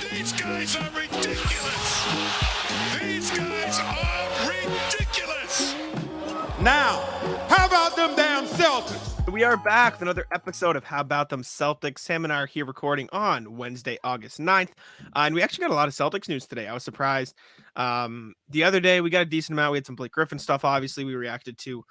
These guys are ridiculous. These guys are ridiculous. Now, how about them damn Celtics? We are back with another episode of How About Them Celtics. Sam and I are here recording on Wednesday, August 9th. And we actually got a lot of Celtics news today. I was surprised. The other day, we got a decent amount. We had some Blake Griffin stuff. Obviously, we reacted to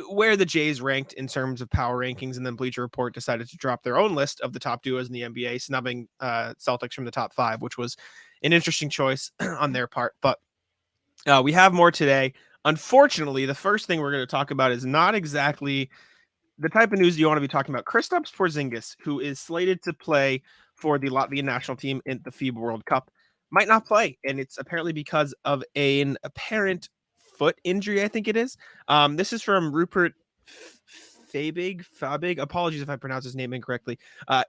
where the Jays ranked in terms of power rankings. And then Bleacher Report decided to drop their own list of the top duos in the NBA, snubbing Celtics from the top 5, which was an interesting choice on their part. But we have more today. Unfortunately, the first thing we're going to talk about is not exactly the type of news you want to be talking about. Kristaps Porzingis, who is slated to play for the Latvian national team in the FIBA World Cup, might not play. And it's apparently because of an apparent foot injury, I think it is. This is from Rupert Fabig. Apologies if I pronounce his name incorrectly.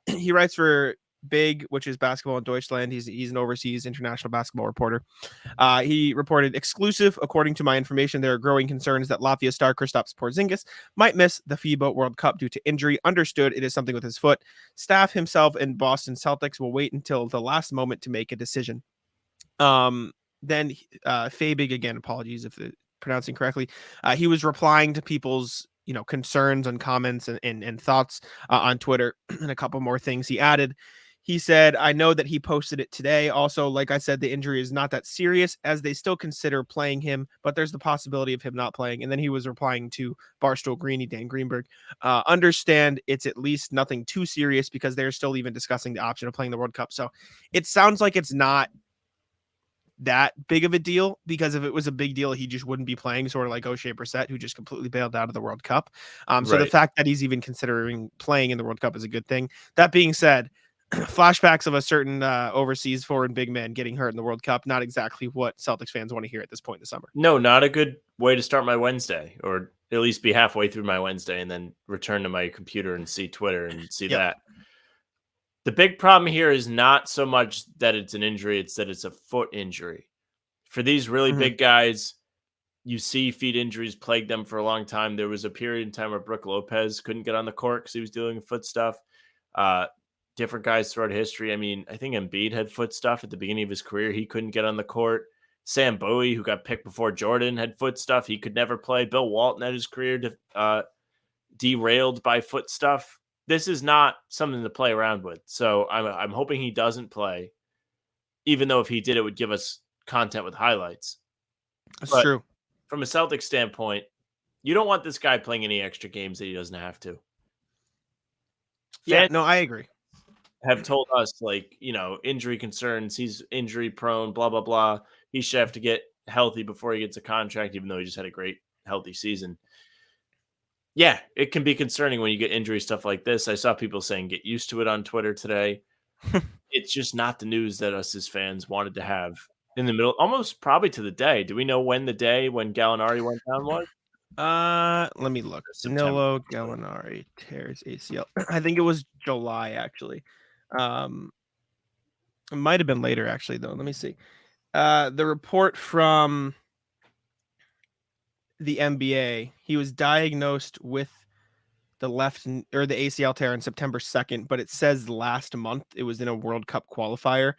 He writes for Big, which is Basketball in Deutschland. He's an overseas international basketball reporter. He reported, exclusive, according to my information, there are growing concerns that Latvia star Kristaps Porzingis might miss the FIBA World Cup due to injury. Understood, it is something with his foot. Staff himself and Boston Celtics will wait until the last moment to make a decision. Then Fabig, again, apologies if pronouncing correctly, he was replying to people's concerns and comments and thoughts on Twitter, and a couple more things he added. He said, I know that he posted it today. Also, like I said, the injury is not that serious as they still consider playing him, but there's the possibility of him not playing. And then he was replying to Barstool Greeny, Dan Greenberg. Understand it's at least nothing too serious because they're still even discussing the option of playing the World Cup. So it sounds like it's not that big of a deal, because if it was a big deal, he just wouldn't be playing, sort of like O'Shea Brissett, who just completely bailed out of the World Cup. So the fact that he's even considering playing in the World Cup is a good thing. That being said, flashbacks of a certain overseas foreign big man getting hurt in the World Cup, not exactly what Celtics fans want to hear at this point in the summer. No, not a good way to start my Wednesday, or at least be halfway through my Wednesday and then return to my computer and see Twitter and see that. The big problem here is not so much that it's an injury, it's that it's a foot injury. For these really big guys, you see feet injuries plague them for a long time. There was a period in time where Brook Lopez couldn't get on the court because he was dealing with foot stuff. Different guys throughout history. I mean, I think Embiid had foot stuff at the beginning of his career. He couldn't get on the court. Sam Bowie, who got picked before Jordan, had foot stuff. He could never play. Bill Walton had his career derailed by foot stuff. This is not something to play around with. So I'm hoping he doesn't play, even though if he did, it would give us content with highlights. That's true. From a Celtics standpoint, you don't want this guy playing any extra games that he doesn't have to. Yeah, no, I agree. Have told us, injury concerns, he's injury prone, blah, blah, blah. He should have to get healthy before he gets a contract, even though he just had a great, healthy season. Yeah, it can be concerning when you get injury stuff like this. I saw people saying get used to it on Twitter today. It's just not the news that us as fans wanted to have in the middle, almost probably to the day. Do we know when the day when Gallinari went down was? Let me look. Danilo Gallinari tears ACL. I think it was July, actually. It might have been later, actually, though. Let me see. The report from the NBA, he was diagnosed with the the ACL tear on September 2nd, but it says last month it was in a World Cup qualifier.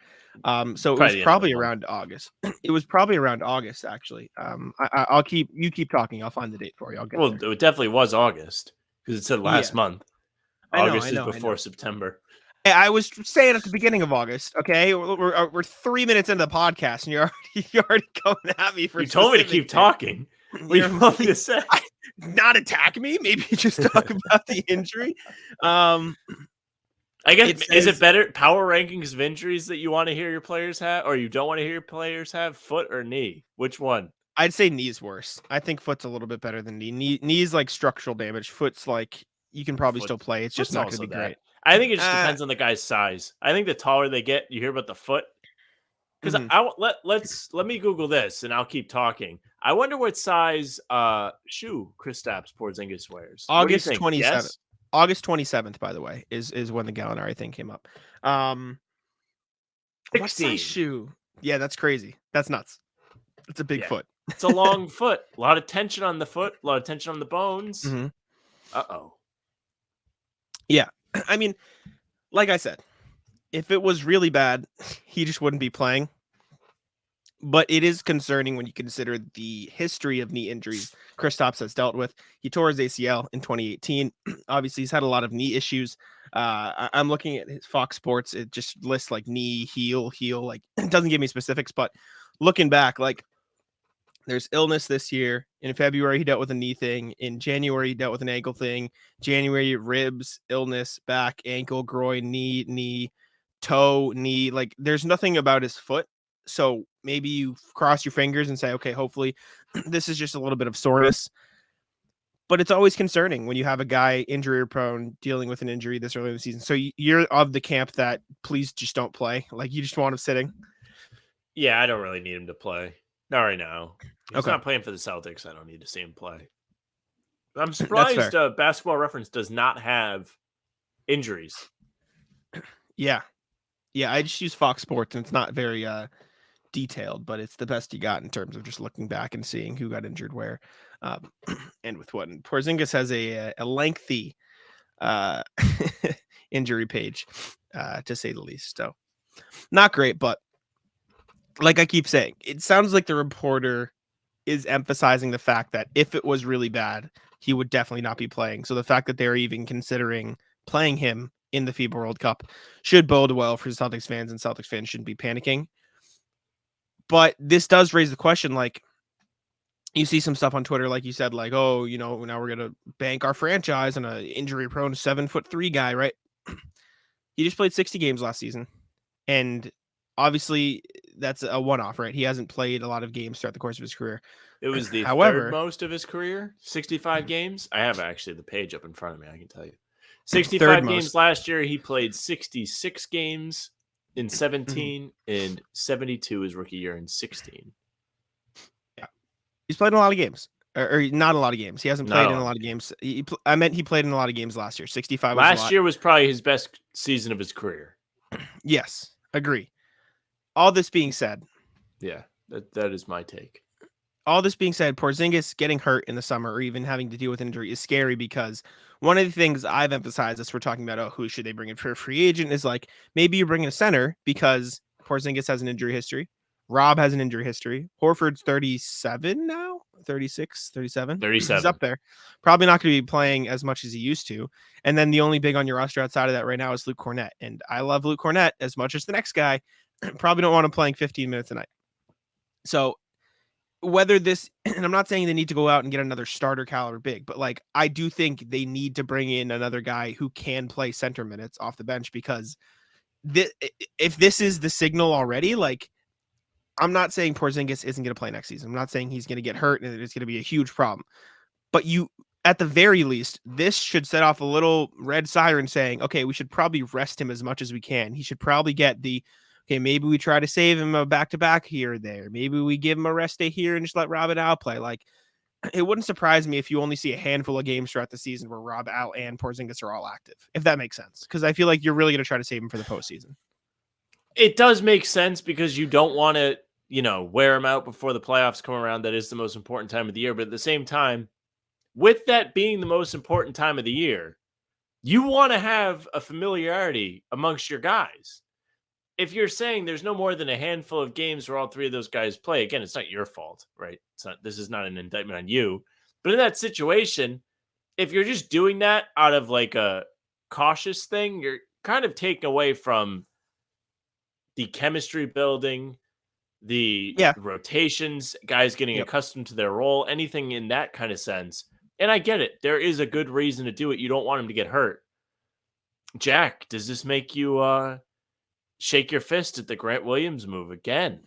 So it was probably around August. It was probably around August, actually. I'll keep talking. I'll find the date for you. It definitely was August because it said last month. August is before September. I was saying at the beginning of August. Okay, we're 3 minutes into the podcast, and you're already coming at me for. You told me to keep talking. What do you want me to say? Not attack me. Maybe just talk about the injury. I guess is it better power rankings of injuries that you want to hear your players have, or you don't want to hear your players have, foot or knee? Which one? I'd say knee's worse. I think foot's a little bit better than knee. Knee's like structural damage. Foot's like you can probably still play. It's just not going to be great. I think it just depends on the guy's size. I think the taller they get, you hear about the foot. Because let me Google this and I'll keep talking. I wonder what size shoe Kristaps Porzingis wears. August 27th. Yes? August 27th, by the way, is when the Gallinari thing came up. 16. What size shoe? Yeah, that's crazy. That's nuts. It's a big foot. It's a long foot. A lot of tension on the foot. A lot of tension on the bones. Mm-hmm. Uh-oh. Yeah. I mean, like I said, if it was really bad, he just wouldn't be playing. But it is concerning when you consider the history of knee injuries Kristaps has dealt with. He tore his ACL in 2018. Obviously, he's had a lot of knee issues. I'm looking at his Fox Sports. It just lists like knee, heel. Like it doesn't give me specifics, but looking back, like there's illness this year. In February, he dealt with a knee thing. In January, he dealt with an ankle thing. January, ribs, illness, back, ankle, groin, knee, toe, knee. Like there's nothing about his foot. So maybe you cross your fingers and say, okay, hopefully this is just a little bit of soreness. But it's always concerning when you have a guy injury prone dealing with an injury this early in the season. So you're of the camp that please just don't play. Like you just want him sitting. Yeah, I don't really need him to play. Not right now. He's Okay. not playing for the Celtics. I don't need to see him play. I'm surprised Basketball Reference does not have injuries. Yeah. I just use Fox Sports, and it's not very detailed, but it's the best you got in terms of just looking back and seeing who got injured where and with what. And Porzingis has a lengthy injury page, to say the least. So not great, but like I keep saying, it sounds like the reporter is emphasizing the fact that if it was really bad, he would definitely not be playing. So the fact that they're even considering playing him in the FIBA World Cup should bode well for Celtics fans, and Celtics fans shouldn't be panicking. But this does raise the question, like, you see some stuff on Twitter, like you said, like, oh, now we're going to bank our franchise on an injury-prone 7'3" guy, right? He just played 60 games last season. And obviously, that's a one-off, right? He hasn't played a lot of games throughout the course of his career. It was the third most of his career, 65 games. I have actually the page up in front of me, I can tell you. 65 games last year. He played 66 games in 17 and 72 his rookie year in 16. Yeah. He's played in a lot of games. Or not a lot of games. He hasn't played in a lot of games. I meant he played in a lot of games last year. 65 last year was probably his best season of his career. Yes, agree. All this being said. Yeah, that is my take. All this being said, Porzingis getting hurt in the summer or even having to deal with injury is scary, because one of the things I've emphasized as we're talking about, who should they bring in for a free agent, is like maybe you bring in a center because Porzingis has an injury history. Rob has an injury history. Horford's 37 now, 36, 37. He's up there. Probably not going to be playing as much as he used to. And then the only big on your roster outside of that right now is Luke Cornett. And I love Luke Cornett as much as the next guy. Probably don't want him playing 15 minutes a night. So whether this, and I'm not saying they need to go out and get another starter caliber big, but like I do think they need to bring in another guy who can play center minutes off the bench, because if this is the signal already, like I'm not saying Porzingis isn't going to play next season. I'm not saying he's going to get hurt and it's going to be a huge problem, but at the very least, this should set off a little red siren saying, okay, we should probably rest him as much as we can. He should probably get okay, maybe we try to save him a back-to-back here or there. Maybe we give him a rest day here and just let Rob and Al play. Like, it wouldn't surprise me if you only see a handful of games throughout the season where Rob, Al, and Porzingis are all active, if that makes sense. Because I feel like you're really going to try to save him for the postseason. It does make sense because you don't want to, wear him out before the playoffs come around. That is the most important time of the year. But at the same time, with that being the most important time of the year, you want to have a familiarity amongst your guys. If you're saying there's no more than a handful of games where all three of those guys play, again, it's not your fault, right? This is not an indictment on you. But in that situation, if you're just doing that out of like a cautious thing, you're kind of taking away from the chemistry building, the rotations, guys getting accustomed to their role, anything in that kind of sense. And I get it. There is a good reason to do it. You don't want him to get hurt. Jack, does this make you shake your fist at the Grant Williams move again?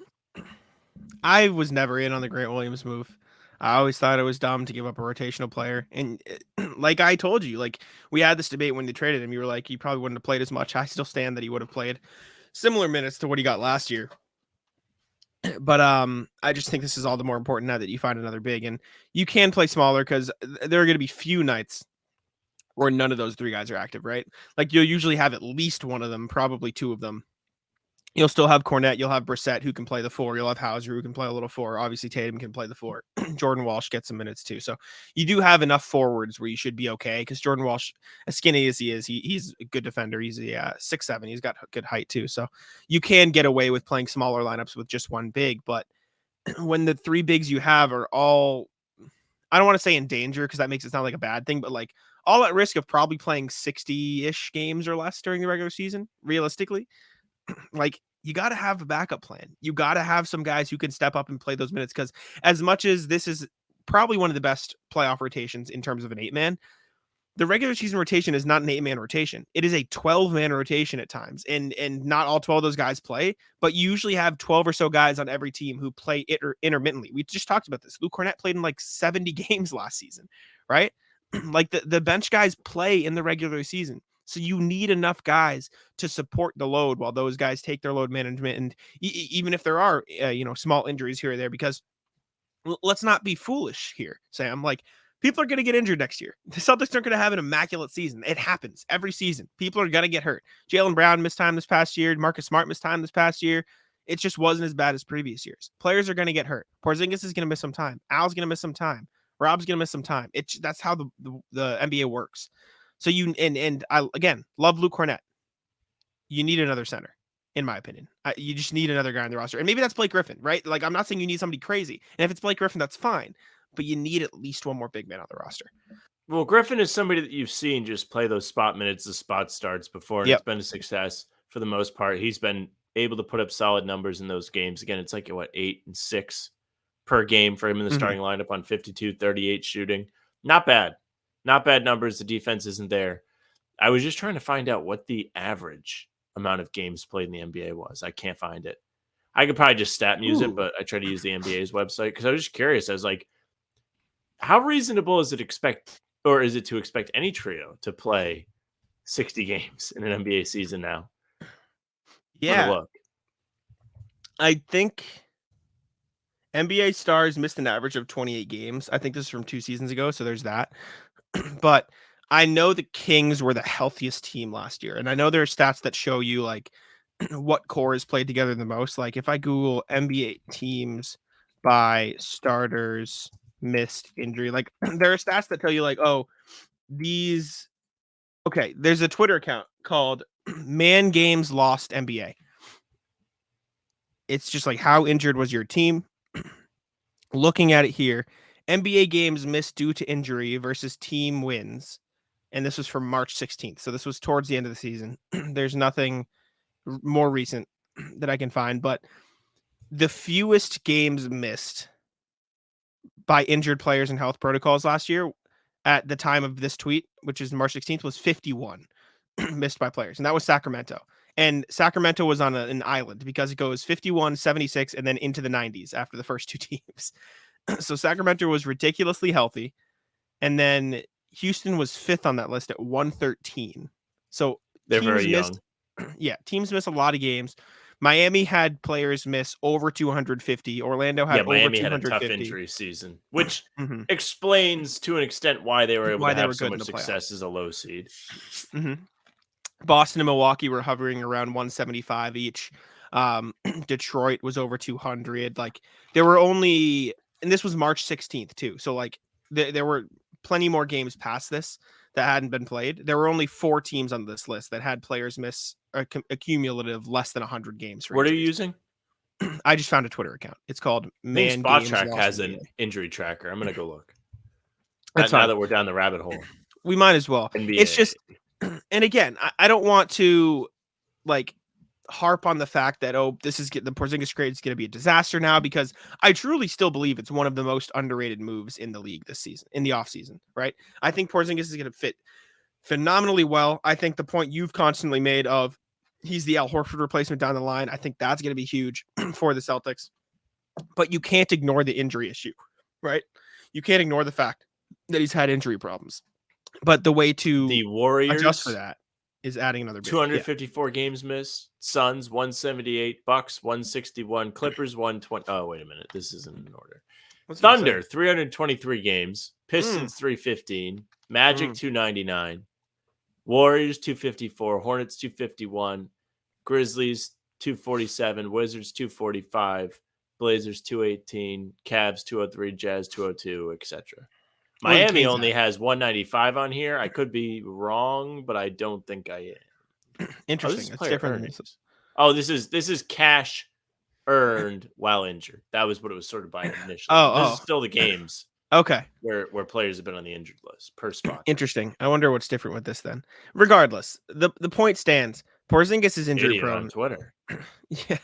I was never in on the Grant Williams move. I always thought it was dumb to give up a rotational player. And like I told you, like we had this debate when they traded him. You were like, he probably wouldn't have played as much. I still stand that he would have played similar minutes to what he got last year. But I just think this is all the more important now that you find another big. And you can play smaller because there are going to be few nights where none of those three guys are active, right? Like you'll usually have at least one of them, probably two of them, You'll still have Cornette. You'll have Brissett who can play the 4. You'll have Hauser who can play a little 4. Obviously, Tatum can play the 4. Jordan Walsh gets some minutes too. So you do have enough forwards where you should be okay, because Jordan Walsh, as skinny as he is, he's a good defender. He's 6'7". He's got good height too. So you can get away with playing smaller lineups with just one big. But when the 3 bigs you have are all, I don't want to say in danger because that makes it sound like a bad thing, but like all at risk of probably playing 60-ish games or less during the regular season, realistically, like you got to have a backup plan. You got to have some guys who can step up and play those minutes, because as much as this is probably one of the best playoff rotations in terms of an 8-man, the regular season rotation is not an 8-man rotation. It is a 12-man rotation at times, and not all 12 of those guys play, but you usually have 12 or so guys on every team who play intermittently. We just talked about this. Luke Cornette played in like 70 games last season, right? Like the bench guys play in the regular season. So you need enough guys to support the load while those guys take their load management. And even if there are, small injuries here or there, because let's not be foolish here, Sam. Like, people are going to get injured next year. The Celtics aren't going to have an immaculate season. It happens every season. People are going to get hurt. Jaylen Brown missed time this past year. Marcus Smart missed time this past year. It just wasn't as bad as previous years. Players are going to get hurt. Porzingis is going to miss some time. Al's going to miss some time. Rob's going to miss some time. That's how the NBA works. So I again love Luke Cornette. You need another center, in my opinion. You just need another guy on the roster, and maybe that's Blake Griffin, right? Like, I'm not saying you need somebody crazy, and if it's Blake Griffin, that's fine. But you need at least one more big man on the roster. Well, Griffin is somebody that you've seen just play those spot minutes, the spot starts before, and It's been a success for the most part. He's been able to put up solid numbers in those games. Again, it's like 8 and 6 per game for him in the starting lineup on 52, 38 shooting. Not bad. Not bad numbers. The defense isn't there. I was just trying to find out what the average amount of games played in the NBA was. I can't find it. I could probably just stat muse it, but I try to use the NBA's website because I was just curious. I was like, how reasonable is it to expect any trio to play 60 games in an NBA season now? Yeah. Look. I think NBA stars missed an average of 28 games. I think this is from 2 seasons ago, so there's that. But I know the Kings were the healthiest team last year, and I know there are stats that show you like what core is played together the most. Like if I Google NBA teams by starters missed injury, like there are stats that tell you like, oh, there's a Twitter account called Man Games Lost NBA. It's just like, how injured was your team? Looking at it here, NBA games missed due to injury versus team wins. And this was from March 16th. So this was towards the end of the season. There's nothing more recent that I can find, but the fewest games missed by injured players and health protocols last year at the time of this tweet, which is March 16th, was 51 missed by players. And that was Sacramento. And Sacramento was on an island because it goes 51, 76, and then into the 90s after the first 2 teams. So Sacramento was ridiculously healthy. And then Houston was 5th on that list at 113. So they're very young. Yeah, teams miss a lot of games. Miami had players miss over 250. Orlando had over 250. Miami had a tough injury season, which explains to an extent why they were able to have so much success as a low seed. Boston and Milwaukee were hovering around 175 each. Detroit was over 200. Like there were only, and this was March 16th too. So like there were plenty more games past this that hadn't been played. There were only 4 teams on this list that had players miss a cumulative less than 100 games. What are you using? I just found a Twitter account. It's called Man Spot Games Track Lost has NBA. an injury tracker. I'm going to go look. Now that we're down the rabbit hole. We might as well. NBA. It's just, and again, I don't want to like harp on the fact that, this is the Porzingis trade is going to be a disaster now, because I truly still believe it's one of the most underrated moves in the league this season, in the offseason, right? I think Porzingis is going to fit phenomenally well. I think the point you've constantly made of he's the Al Horford replacement down the line, I think that's going to be huge for the Celtics. But you can't ignore the injury issue, right? You can't ignore the fact that he's had injury problems. But the way to the Warriors adjust for that is adding another big. 254 games missed. Suns 178, Bucks 161, Clippers 120. Oh, wait a minute. This isn't in order. Thunder 323 games, Pistons 315, Magic 299, Warriors 254, Hornets 251, Grizzlies 247, Wizards 245, Blazers 218, Cavs 203, Jazz 202, etc. Miami only has 195 on here. I could be wrong, but I don't think I am. Interesting. It's different than this. Oh, this is cash earned while injured. That was what it was sorted by initially. This is still the games. Okay. Where players have been on the injured list per spot. Interesting. I wonder what's different with this then. Regardless, the point stands. Porzingis is injury prone. On Twitter. Yeah.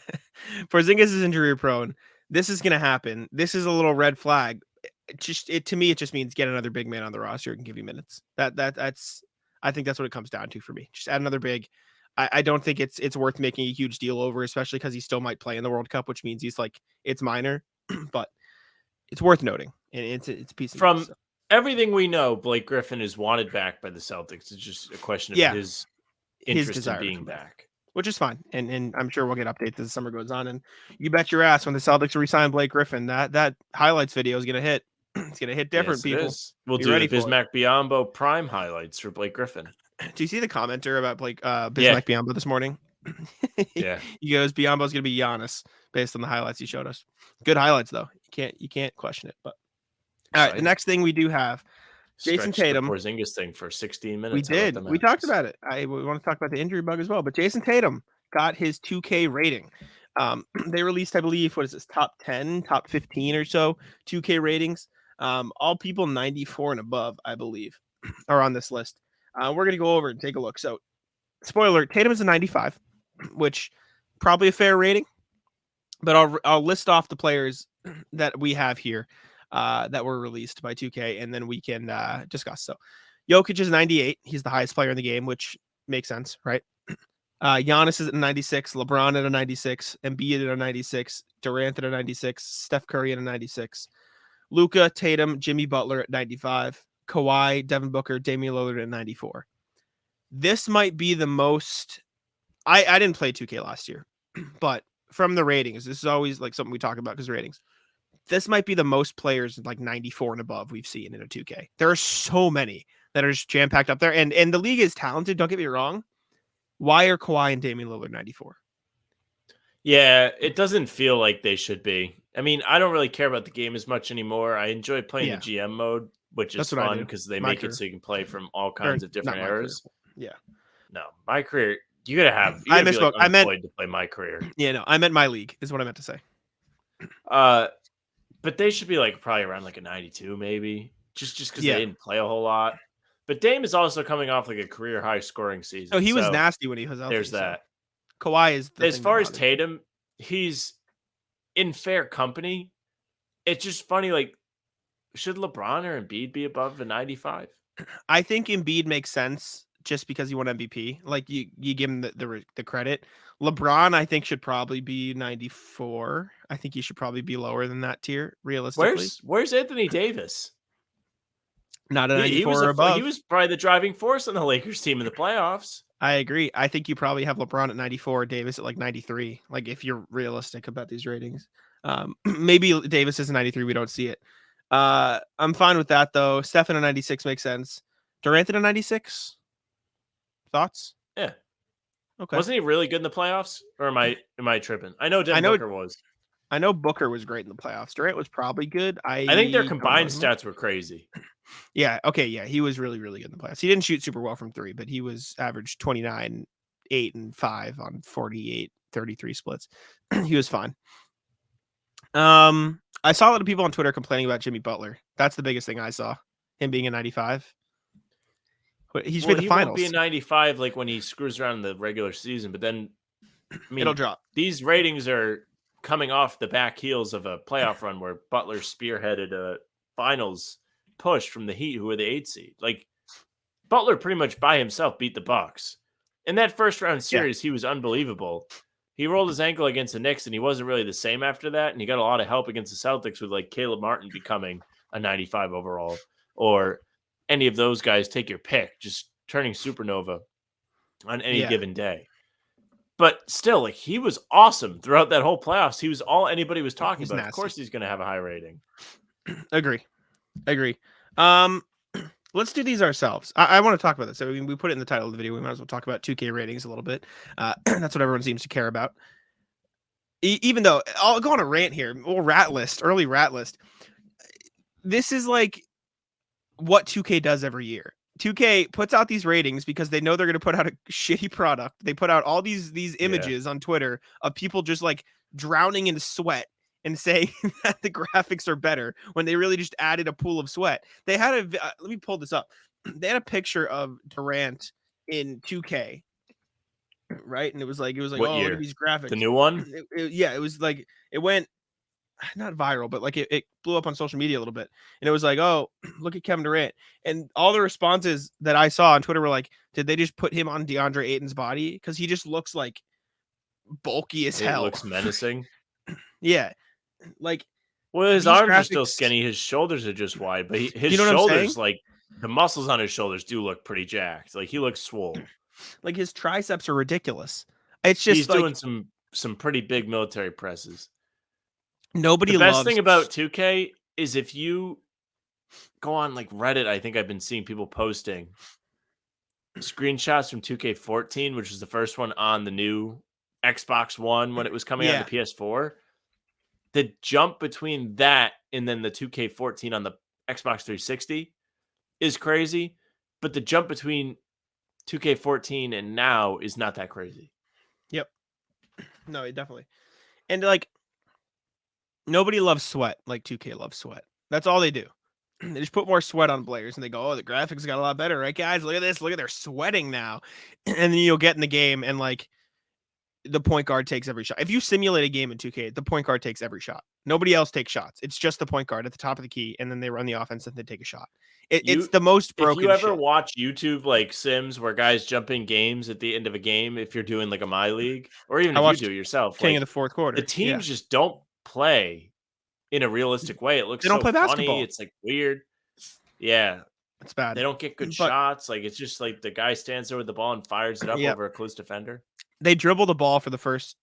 Porzingis is injury prone. This is going to happen. This is a little red flag. To me, it just means get another big man on the roster and give you minutes. That's I think that's what it comes down to for me. Just add another big. I don't think it's worth making a huge deal over, especially because he still might play in the World Cup, which means he's like it's minor, but it's worth noting. And it's a piece of from news, so. Everything we know, Blake Griffin is wanted back by the Celtics. It's just a question of his interest in being back. Which is fine. And I'm sure we'll get updates as the summer goes on. And you bet your ass when the Celtics resign Blake Griffin, that highlights video is gonna hit. It's gonna hit different people. We'll do the Bismack Biyombo prime highlights for Blake Griffin. Do you see the commenter about Bismack Biyombo this morning? Yeah. He goes, Biyombo's gonna be Giannis based on the highlights he showed us. Good highlights though. You can't question it. But all right, the next thing we do have Jayson Tatum. The Porzingis thing for 16 minutes. We did. We talked about it. We want to talk about the injury bug as well. But Jayson Tatum got his 2K rating. They released, I believe, what is this, top 10, top 15 or so 2K ratings. All people 94 and above, I believe, are on this list. We're going to go over and take a look. So, spoiler, Tatum is a 95, which probably a fair rating. But I'll list off the players that we have here. That were released by 2K, and then we can discuss. So, Jokic is 98. He's the highest player in the game, which makes sense, right? Giannis is at 96, LeBron at a 96, Embiid at a 96, Durant at a 96, Steph Curry at a 96, Luka, Tatum, Jimmy Butler at 95, Kawhi, Devin Booker, Damian Lillard at 94. This might be the most. I didn't play 2K last year, but from the ratings, this is always like something we talk about because ratings. This might be the most players like 94 and above we've seen in a 2K. There are so many that are just jam-packed up there. And the league is talented, don't get me wrong. Why are Kawhi and Damian Lillard 94? Yeah, it doesn't feel like they should be. I mean, I don't really care about the game as much anymore. I enjoy playing the GM mode, which is fun because they make it so you can play from all kinds of different eras. Yeah. No, my career, you gotta have. I misspoke. I meant to play my career. Yeah, no, I meant my league is what I meant to say. But they should be like probably around like a 92, maybe, just because they didn't play a whole lot. But Dame is also coming off like a career high scoring season. Oh, he was nasty when he was out. There's that. Kawhi is as far as Tatum, he's in fair company. It's just funny. Like, should LeBron or Embiid be above a 95? I think Embiid makes sense just because he won MVP. Like you give him the credit. LeBron, I think, should probably be 94. I think he should probably be lower than that tier, realistically. Where's Anthony Davis? Not a 94 or above. He was probably the driving force on the Lakers team in the playoffs. I agree. I think you probably have LeBron at 94, Davis at like 93. Like if you're realistic about these ratings. Maybe Davis is a 93. We don't see it. I'm fine with that though. Steph at a 96 makes sense. Durant at a 96. Thoughts? Yeah. Okay. Wasn't he really good in the playoffs? Or am I tripping? I know Booker was. I know Booker was great in the playoffs. Durant was probably good. I think their combined stats were crazy. Yeah. Okay. Yeah. He was really, really good in the playoffs. He didn't shoot super well from three, but he was averaged 29, 8, and 5 on 48, 33 splits. He was fine. I saw a lot of people on Twitter complaining about Jimmy Butler. That's the biggest thing I saw. Him being a 95. He's made the finals. He won't be a 95 like when he screws around in the regular season, but then it'll drop. These ratings are coming off the back heels of a playoff run where Butler spearheaded a finals push from the Heat, who were the 8th seed. Like Butler pretty much by himself beat the Bucks. In that first round series, he was unbelievable. He rolled his ankle against the Knicks, and he wasn't really the same after that. And he got a lot of help against the Celtics with like Caleb Martin becoming a 95 overall, or any of those guys, take your pick, just turning supernova on any given day. But still, like he was awesome throughout that whole playoffs. He was all anybody was talking about. Nasty. Of course, he's going to have a high rating. Agree. Let's do these ourselves. I want to talk about this. I mean, we put it in the title of the video. We might as well talk about 2K ratings a little bit. That's what everyone seems to care about. even though I'll go on a rant here, early rat list. This is like what 2K does every year. 2K puts out these ratings because they know they're going to put out a shitty product. They put out all these images on Twitter of people just like drowning in sweat and saying that the graphics are better when they really just added a pool of sweat. They had let me pull this up. They had a picture of Durant in 2K, right? And it was like, What oh, year? look at these graphics. The new one? It was like, it went not viral, but like it blew up on social media a little bit. And it was like, oh, look at Kevin Durant. And all the responses that I saw on Twitter were like, did they just put him on DeAndre Ayton's body? Because he just looks like bulky as hell. It looks menacing. Yeah. Like, well, his arms are still skinny. His shoulders are just wide, but his shoulders, like the muscles on his shoulders do look pretty jacked. Like he looks swole. Like his triceps are ridiculous. It's just he's doing some pretty big military presses. Nobody the loves. Best thing about 2K is if you go on like Reddit, I think I've been seeing people posting screenshots from 2K14, which was the first one on the new Xbox One when it was coming out on the PS4. The jump between that and then the 2K14 on the Xbox 360 is crazy, but the jump between 2K14 and now is not that crazy. Yep. No, definitely. And like, nobody loves sweat like 2K loves sweat. That's all they do. They just put more sweat on players and they go, oh, the graphics got a lot better, right, guys? Look at this. Look at they're sweating now. And then you'll get in the game and like the point guard takes every shot. If you simulate a game in 2K, the point guard takes every shot. Nobody else takes shots. It's just the point guard at the top of the key, and then they run the offense and they take a shot. It's the most broken. If you ever watch YouTube like Sims where guys jump in games at the end of a game, if you're doing like a My League, or even if you do it yourself, King of the fourth quarter, the teams just don't play in a realistic way. It looks they don't play funny. Basketball. It's like weird. Yeah. It's bad. They don't get good shots. Like it's just like the guy stands there with the ball and fires it up over a close defender. They dribble the ball for the first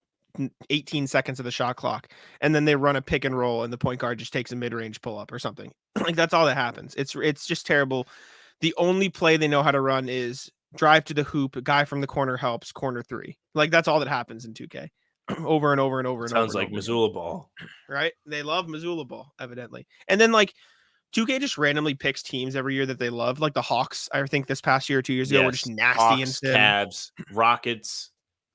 18 seconds of the shot clock, and then they run a pick and roll, and the point guard just takes a mid-range pull-up or something. Like that's all that happens. It's just terrible. The only play they know how to run is drive to the hoop, a guy from the corner helps, corner three. Like that's all that happens in 2K. Over and over and over and Sounds over. like Missoula ball. Right? They love Missoula ball, evidently. And then like 2K just randomly picks teams every year that they love. Like the Hawks, I think this past year or 2 years ago, were just nasty. Hawks, Cavs, Rockets.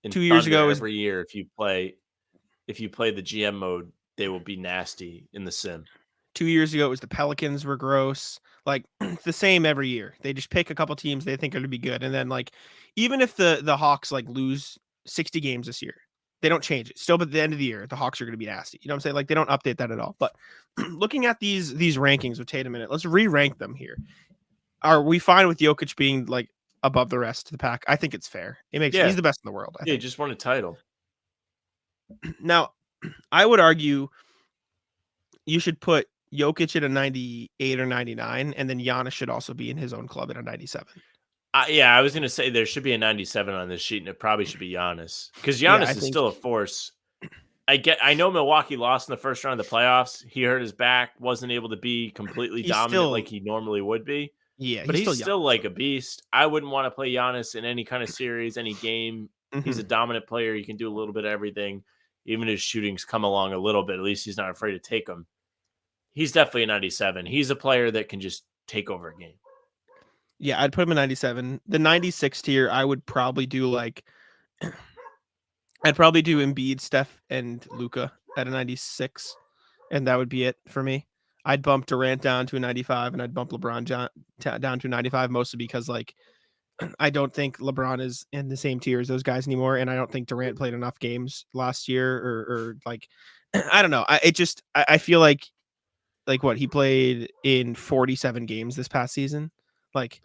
2 years ago, every year, if you play the GM mode, they will be nasty in the sim. 2 years ago, it was the Pelicans were gross. Like it's the same every year. They just pick a couple teams they think are going to be good, and then like even if the Hawks like lose 60 games this year, they don't change it. Still, by the end of the year, the Hawks are going to be nasty. You know what I'm saying? Like they don't update that at all. But looking at these rankings with Tatum in it, let's re-rank them here. Are we fine with Jokic being like above the rest of the pack? I think it's fair. He's the best in the world. I think. He just won a title. Now, I would argue you should put Jokic at a 98 or 99, and then Giannis should also be in his own club at a 97. I was going to say there should be a 97 on this sheet, and it probably should be Giannis because Giannis is still a force. I know Milwaukee lost in the first round of the playoffs. He hurt his back, wasn't able to be completely dominant like he normally would be. Yeah, but he's still like a beast. I wouldn't want to play Giannis in any kind of series, any game. Mm-hmm. He's a dominant player. He can do a little bit of everything. Even his shooting's come along a little bit. At least he's not afraid to take them. He's definitely a 97. He's a player that can just take over a game. Yeah, I'd put him at 97. The 96 tier, I would probably do like I'd probably do Embiid, Steph, and Luka at a 96, and that would be it for me. I'd bump Durant down to a 95, and I'd bump LeBron down to a 95, mostly because like I don't think LeBron is in the same tier as those guys anymore, and I don't think Durant played enough games last year, or like I don't know. I feel like what he played in 47 games this past season. Like,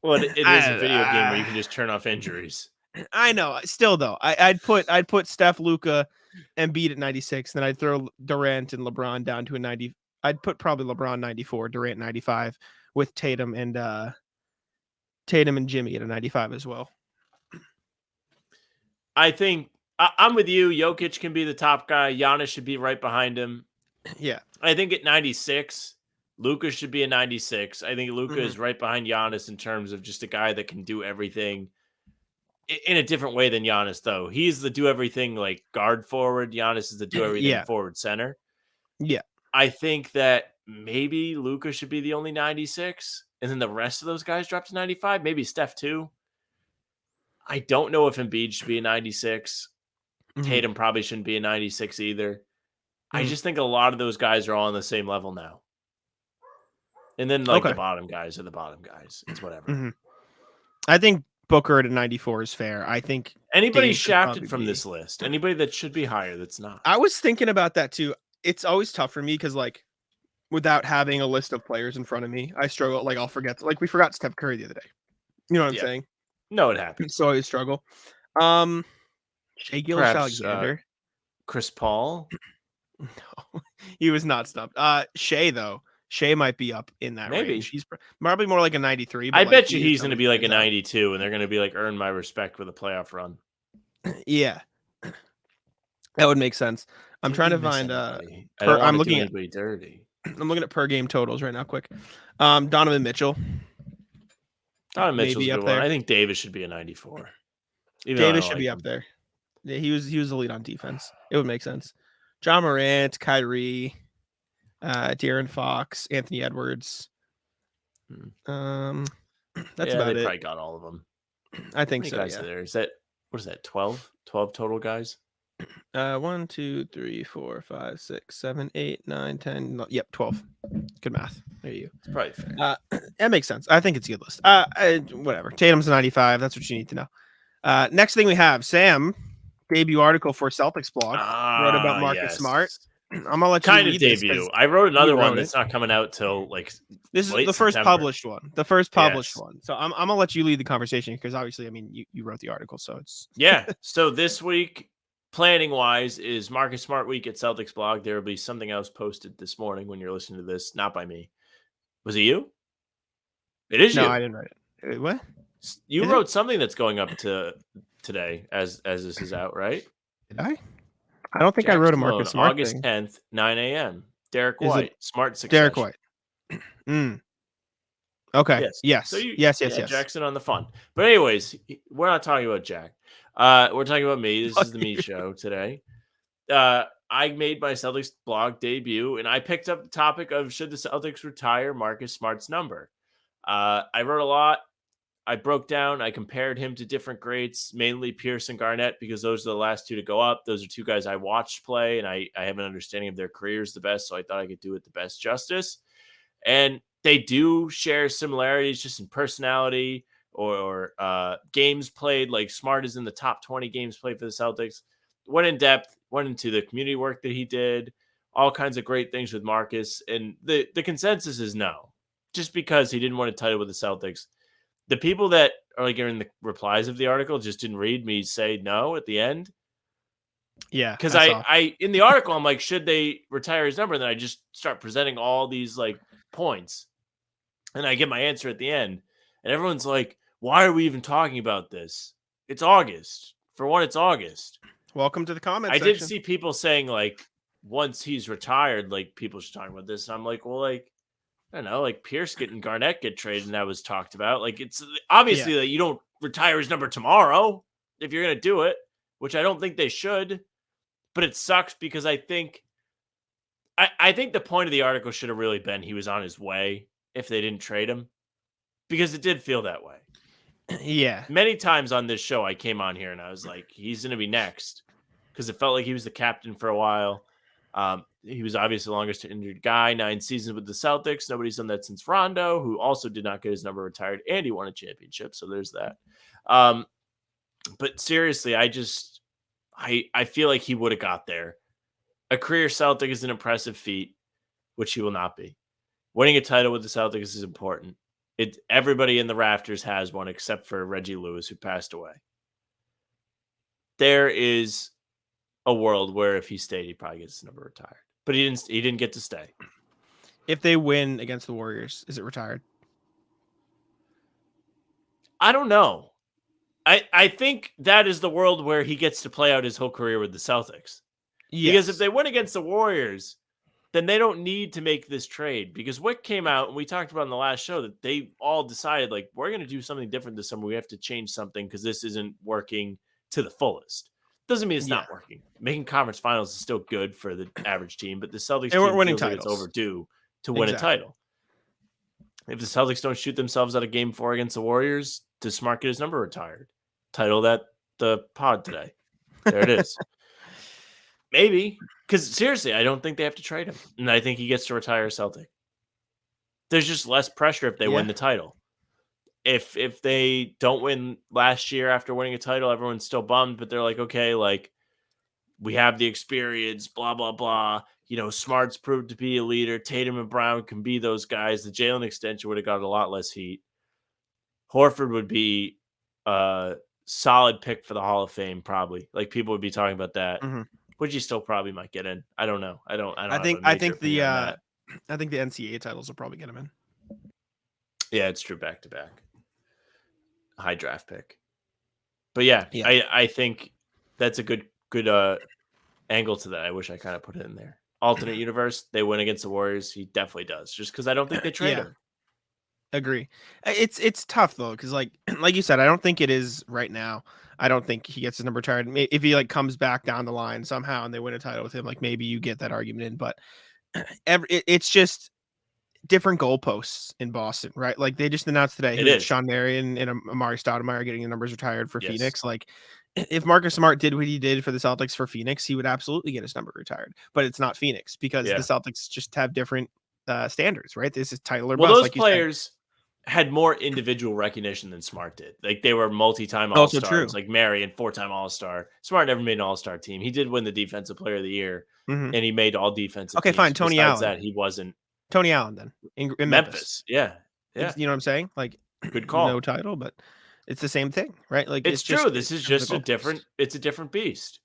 well, it is a video game where you can just turn off injuries. I know. Still though, I'd put Steph, Luka, and Embiid at 96. Then I'd throw Durant and LeBron down to a 90. I'd put probably LeBron 94, Durant 95, with Tatum and Jimmy at a 95 as well. I think I'm with you. Jokic can be the top guy. Giannis should be right behind him. Yeah. I think at 96, Luka should be a 96. I think Luka is right behind Giannis in terms of just a guy that can do everything. in a different way than Giannis, though. He's the do everything like guard forward. Giannis is the do everything forward center. Yeah. I think that maybe Luka should be the only 96, and then the rest of those guys drop to 95. Maybe Steph too. I don't know if Embiid should be a 96. Tatum probably shouldn't be a 96 either. I just think a lot of those guys are all on the same level now. And then the bottom guys are the bottom guys. It's whatever. I think Booker at a 94 is fair. I think anybody shafted from this list, anybody that should be higher, that's not. I was thinking about that too. It's always tough for me because without having a list of players in front of me, I struggle. I'll forget. We forgot Steph Curry the other day. You know what I'm saying? No, it happens. So I always struggle. Shai Gilgeous-Alexander, Chris Paul. No, he was not snubbed. Shai though. Shai might be up in that range. He's probably more like a 93. But I bet you he's going to be like a 92, and they're going to be earn my respect with a playoff run. Yeah, that would make sense. I'm trying to find. I'm looking at dirty. I'm looking at per game totals right now. Quick, Donovan Mitchell. Donovan Mitchell's up there. I think Davis should be a 94. Davis should be up there. Yeah, he was the lead on defense. It would make sense. John Morant, Kyrie, De'Aaron Fox, Anthony Edwards. That's about they it. Probably got all of them. I think so. Guys there. Is that 12? 12 total guys? 1, 2, 3, 4, 5, 6, 7, 8, 9, 10. No, yep, 12. Good math. There you go. It's probably fair. That makes sense. I think it's a good list. Whatever. Tatum's a 95. That's what you need to know. Next thing we have Sam. Debut article for Celtics blog. Wrote about Marcus Smart. I'm gonna let you kind of debut. I wrote another one that's not coming out till this is the first published one. The first published one. So I'm gonna let you lead the conversation because obviously, you wrote the article, so it's So this week, planning wise, is Marcus Smart week at Celtics blog. There will be something else posted this morning when you're listening to this. Not by me. Was it you? It is you. No, I didn't write it. What? You wrote something that's going up to today as this is out, right? Did I? I don't think I wrote a Marcus Smart August thing. 10th, 9 a.m. Derek White, Smart Succession. Derek White. Okay. Yes. So yes. Jackson on the fun. But anyways, we're not talking about Jack. We're talking about me. This is the me show today. I made my Celtics blog debut, and I picked up the topic of should the Celtics retire Marcus Smart's number. I wrote a lot. I broke down. I compared him to different greats, mainly Pierce and Garnett, because those are the last two to go up. Those are two guys I watched play, and I have an understanding of their careers the best, so I thought I could do it the best justice. And they do share similarities just in personality or games played. Smart is in the top 20 games played for the Celtics. Went in depth, went into the community work that he did, all kinds of great things with Marcus. And the consensus is no, just because he didn't win a title with the Celtics. The people that are in the replies of the article just didn't read me say no at the end. Yeah. Because I in the article, I'm like, should they retire his number? And then I just start presenting all these points. And I get my answer at the end. And everyone's like, why are we even talking about this? It's August. For one, it's August. Welcome to the comments section. Did see people saying once he's retired, people should talk about this. And I'm like, well, I don't know, Pierce and Garnett get traded, and that was talked about. It's obviously that you don't retire his number tomorrow if you're going to do it, which I don't think they should. But it sucks because I think the point of the article should have really been he was on his way if they didn't trade him, because it did feel that way. Yeah. Many times on this show, I came on here and I was like, he's going to be next, because it felt like he was the captain for a while. He was obviously the longest injured guy, 9 seasons with the Celtics. Nobody's done that since Rondo, who also did not get his number retired, and he won a championship. So there's that. But seriously, I feel like he would have got there. A career Celtic is an impressive feat, which he will not be. Winning a title with the Celtics is important. Everybody in the Raptors has one except for Reggie Lewis, who passed away. There is a world where if he stayed, he probably gets his number retired. But he didn't get to stay. If they win against the Warriors, is it retired? I don't know. I think that is the world where he gets to play out his whole career with the Celtics. Yes. Because if they win against the Warriors, then they don't need to make this trade, because what came out, and we talked about in the last show, that they all decided, like, we're going to do something different this summer. We have to change something because this isn't working to the fullest. Doesn't mean it's not working. Making conference finals is still good for the average team, but the Celtics They weren't team winning feels like it's titles. overdue to win a title. If the Celtics don't shoot themselves out of game 4 against the Warriors, does Smart get his number retired? Title that the pod today. There it is. Maybe. Because seriously, I don't think they have to trade him. And I think he gets to retire a Celtic. There's just less pressure if they win the title. If they don't win last year after winning a title, everyone's still bummed, but they're like, okay, like, we have the experience, blah, blah, blah. You know, Smart's proved to be a leader. Tatum and Brown can be those guys. The Jaylen extension would have got a lot less heat. Horford would be a solid pick for the Hall of Fame, probably. Like, people would be talking about that. Mm-hmm. Which he still probably might get in. I don't know. I think the NCAA titles will probably get him in. Yeah, it's true. Back to back. High draft pick. But yeah. I think that's a good angle to that. I wish I kind of put it in there. Alternate universe, they win against the Warriors. He definitely does. Just because I don't think they trade him. Agree. It's tough though, because like you said, I don't think it is right now. I don't think he gets his number retired. If he like comes back down the line somehow and they win a title with him, like maybe you get that argument in. But it's just different goalposts in Boston, right? Like they just announced today Sean Marion and Amari Stoudemire getting the numbers retired for Phoenix. Like if Marcus Smart did what he did for the Celtics for Phoenix, he would absolutely get his number retired. But it's not Phoenix because the Celtics just have different standards, right? This is title or bust. Those like players had more individual recognition than Smart did. Like they were multi-time All-Stars, like Marion, 4-time All-Star. Smart never made an All-Star team. He did win the Defensive Player of the Year, and he made all defensive teams. Fine. Tony Allen. That he wasn't. Tony Allen then in Memphis. Yeah. You know what I'm saying? Like good call. No title, but it's the same thing, right? Like it's true. This is just a different beast.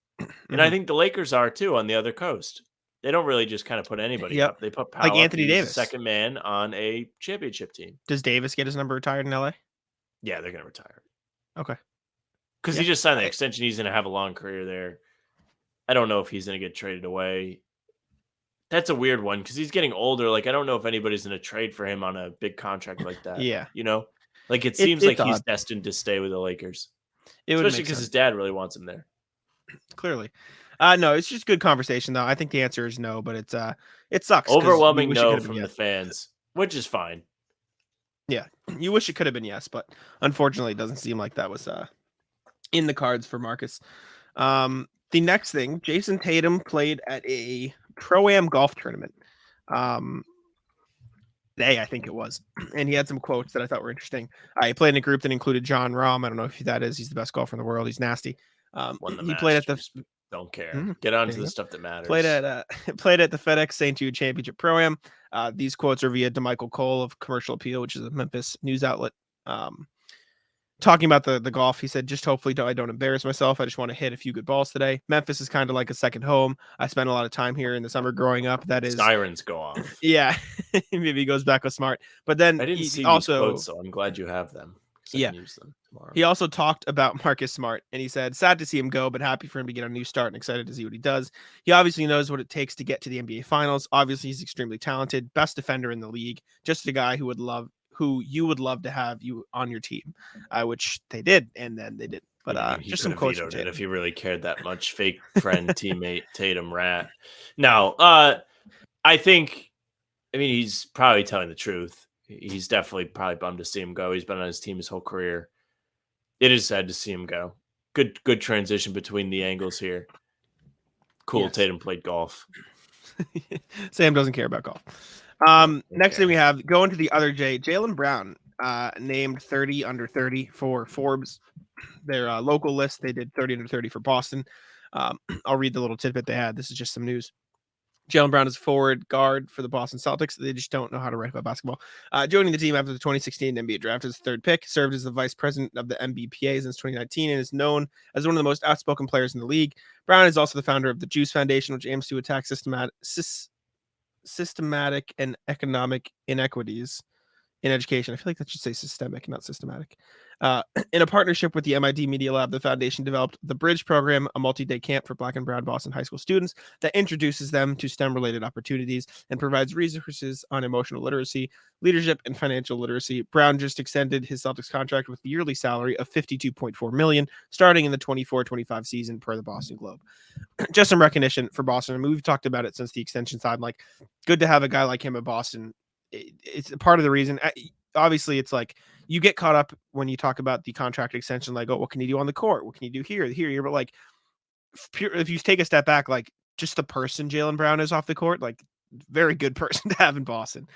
And I think the Lakers are too on the other coast. They don't really just kind of put anybody up. They put Powell like Anthony Davis, second man on a championship team. Does Davis get his number retired in LA? Yeah, they're going to retire. Okay. Because he just signed the extension. He's going to have a long career there. I don't know if he's going to get traded away. That's a weird one because he's getting older. Like, I don't know if anybody's going to trade for him on a big contract like that. Yeah. You know? Like, it seems like he's destined to stay with the Lakers. Especially because his dad really wants him there. Clearly. No, it's just good conversation though. I think the answer is no, but it sucks. Overwhelming no from the fans, which is fine. Yeah, you wish it could have been yes, but unfortunately, it doesn't seem like that was in the cards for Marcus. The next thing, Jayson Tatum played at a Pro-Am golf tournament. Today, I think it was, and he had some quotes that I thought were interesting. He played in a group that included John Rahm. I don't know who that is. He's the best golfer in the world. He's nasty. He played at the. Don't care. Get on to the stuff that matters. Played at the FedEx St. Jude Championship Pro-Am. These quotes are via DeMichael Cole of Commercial Appeal, which is a Memphis news outlet. Talking about the golf, he said, just hopefully I don't embarrass myself. I just want to hit a few good balls today. Memphis is kind of like a second home. I spent a lot of time here in the summer growing up. That is sirens go off. Yeah. Maybe he goes back with Smart. But then I didn't see these quotes, so I'm glad you have them. Yeah. Use them tomorrow. He also talked about Marcus Smart, and he said, sad to see him go, but happy for him to get a new start and excited to see what he does. He obviously knows what it takes to get to the NBA Finals. Obviously, he's extremely talented, best defender in the league, just a guy who you would love to have you on your team, which they did, and then they did. But he just some quotes from Tatum. If he really cared that much. Fake friend, teammate, Tatum rat. No, I think, he's probably telling the truth. He's definitely probably bummed to see him go. He's been on his team his whole career. It is sad to see him go. Good transition between the angles here. Cool. Yes. Tatum played golf. Sam doesn't care about golf. Next thing we have, going to the other Jaylen Brown, named 30 under 30 for Forbes. Their local list, they did 30 under 30 for Boston. I'll read the little tidbit they had. This is just some news. Jaylen Brown is forward guard for the Boston Celtics. They just don't know how to write about basketball. Joining the team after the 2016 NBA draft as the third pick, served as the vice president of the NBPA since 2019, and is known as one of the most outspoken players in the league. Brown is also the founder of the Juice Foundation, which aims to attack systematic and economic inequities in education. I feel like that should say systemic, not systematic. In a partnership with the MIT Media Lab, the foundation developed the Bridge program, a multi-day camp for Black and Brown Boston high school students that introduces them to STEM-related opportunities and provides resources on emotional literacy, leadership, and financial literacy. Brown just extended his Celtics contract with a yearly salary of $52.4 million, starting in the 24-25 season, per the Boston Globe. Just some recognition for Boston. I mean, we've talked about it since the extension side. Like, good to have a guy like him at Boston. It's part of the reason. Obviously, it's like you get caught up when you talk about the contract extension, like, oh, what can you do on the court? What can you do here? But like, if you take a step back, like just the person Jaylen Brown is off the court, like very good person to have in Boston.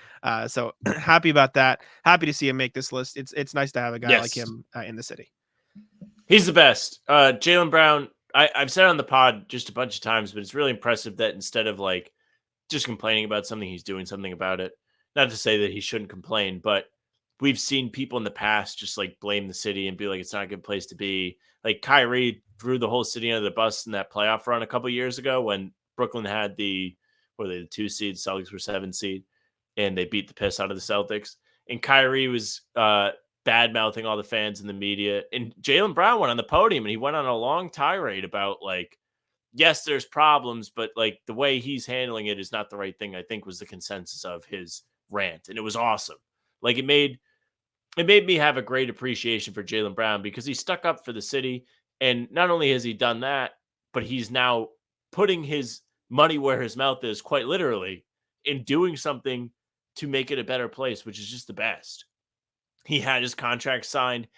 So happy about that. Happy to see him make this list. It's nice to have a guy like him in the city. He's the best. Jaylen Brown, I've said it on the pod just a bunch of times, but it's really impressive that instead of like just complaining about something, he's doing something about it. Not to say that he shouldn't complain, but we've seen people in the past just like blame the city and be like, it's not a good place to be. Like Kyrie threw the whole city under the bus in that playoff run a couple years ago when Brooklyn had the 2 seed, Celtics were 7 seed, and they beat the piss out of the Celtics. And Kyrie was bad mouthing all the fans in the media. And Jaylen Brown went on the podium and he went on a long tirade about like, yes, there's problems, but like the way he's handling it is not the right thing, I think was the consensus of his rant. And it was awesome. Like it made me have a great appreciation for Jaylen Brown because he stuck up for the city. And not only has he done that, but he's now putting his money where his mouth is, quite literally, in doing something to make it a better place, which is just the best. He had his contract signed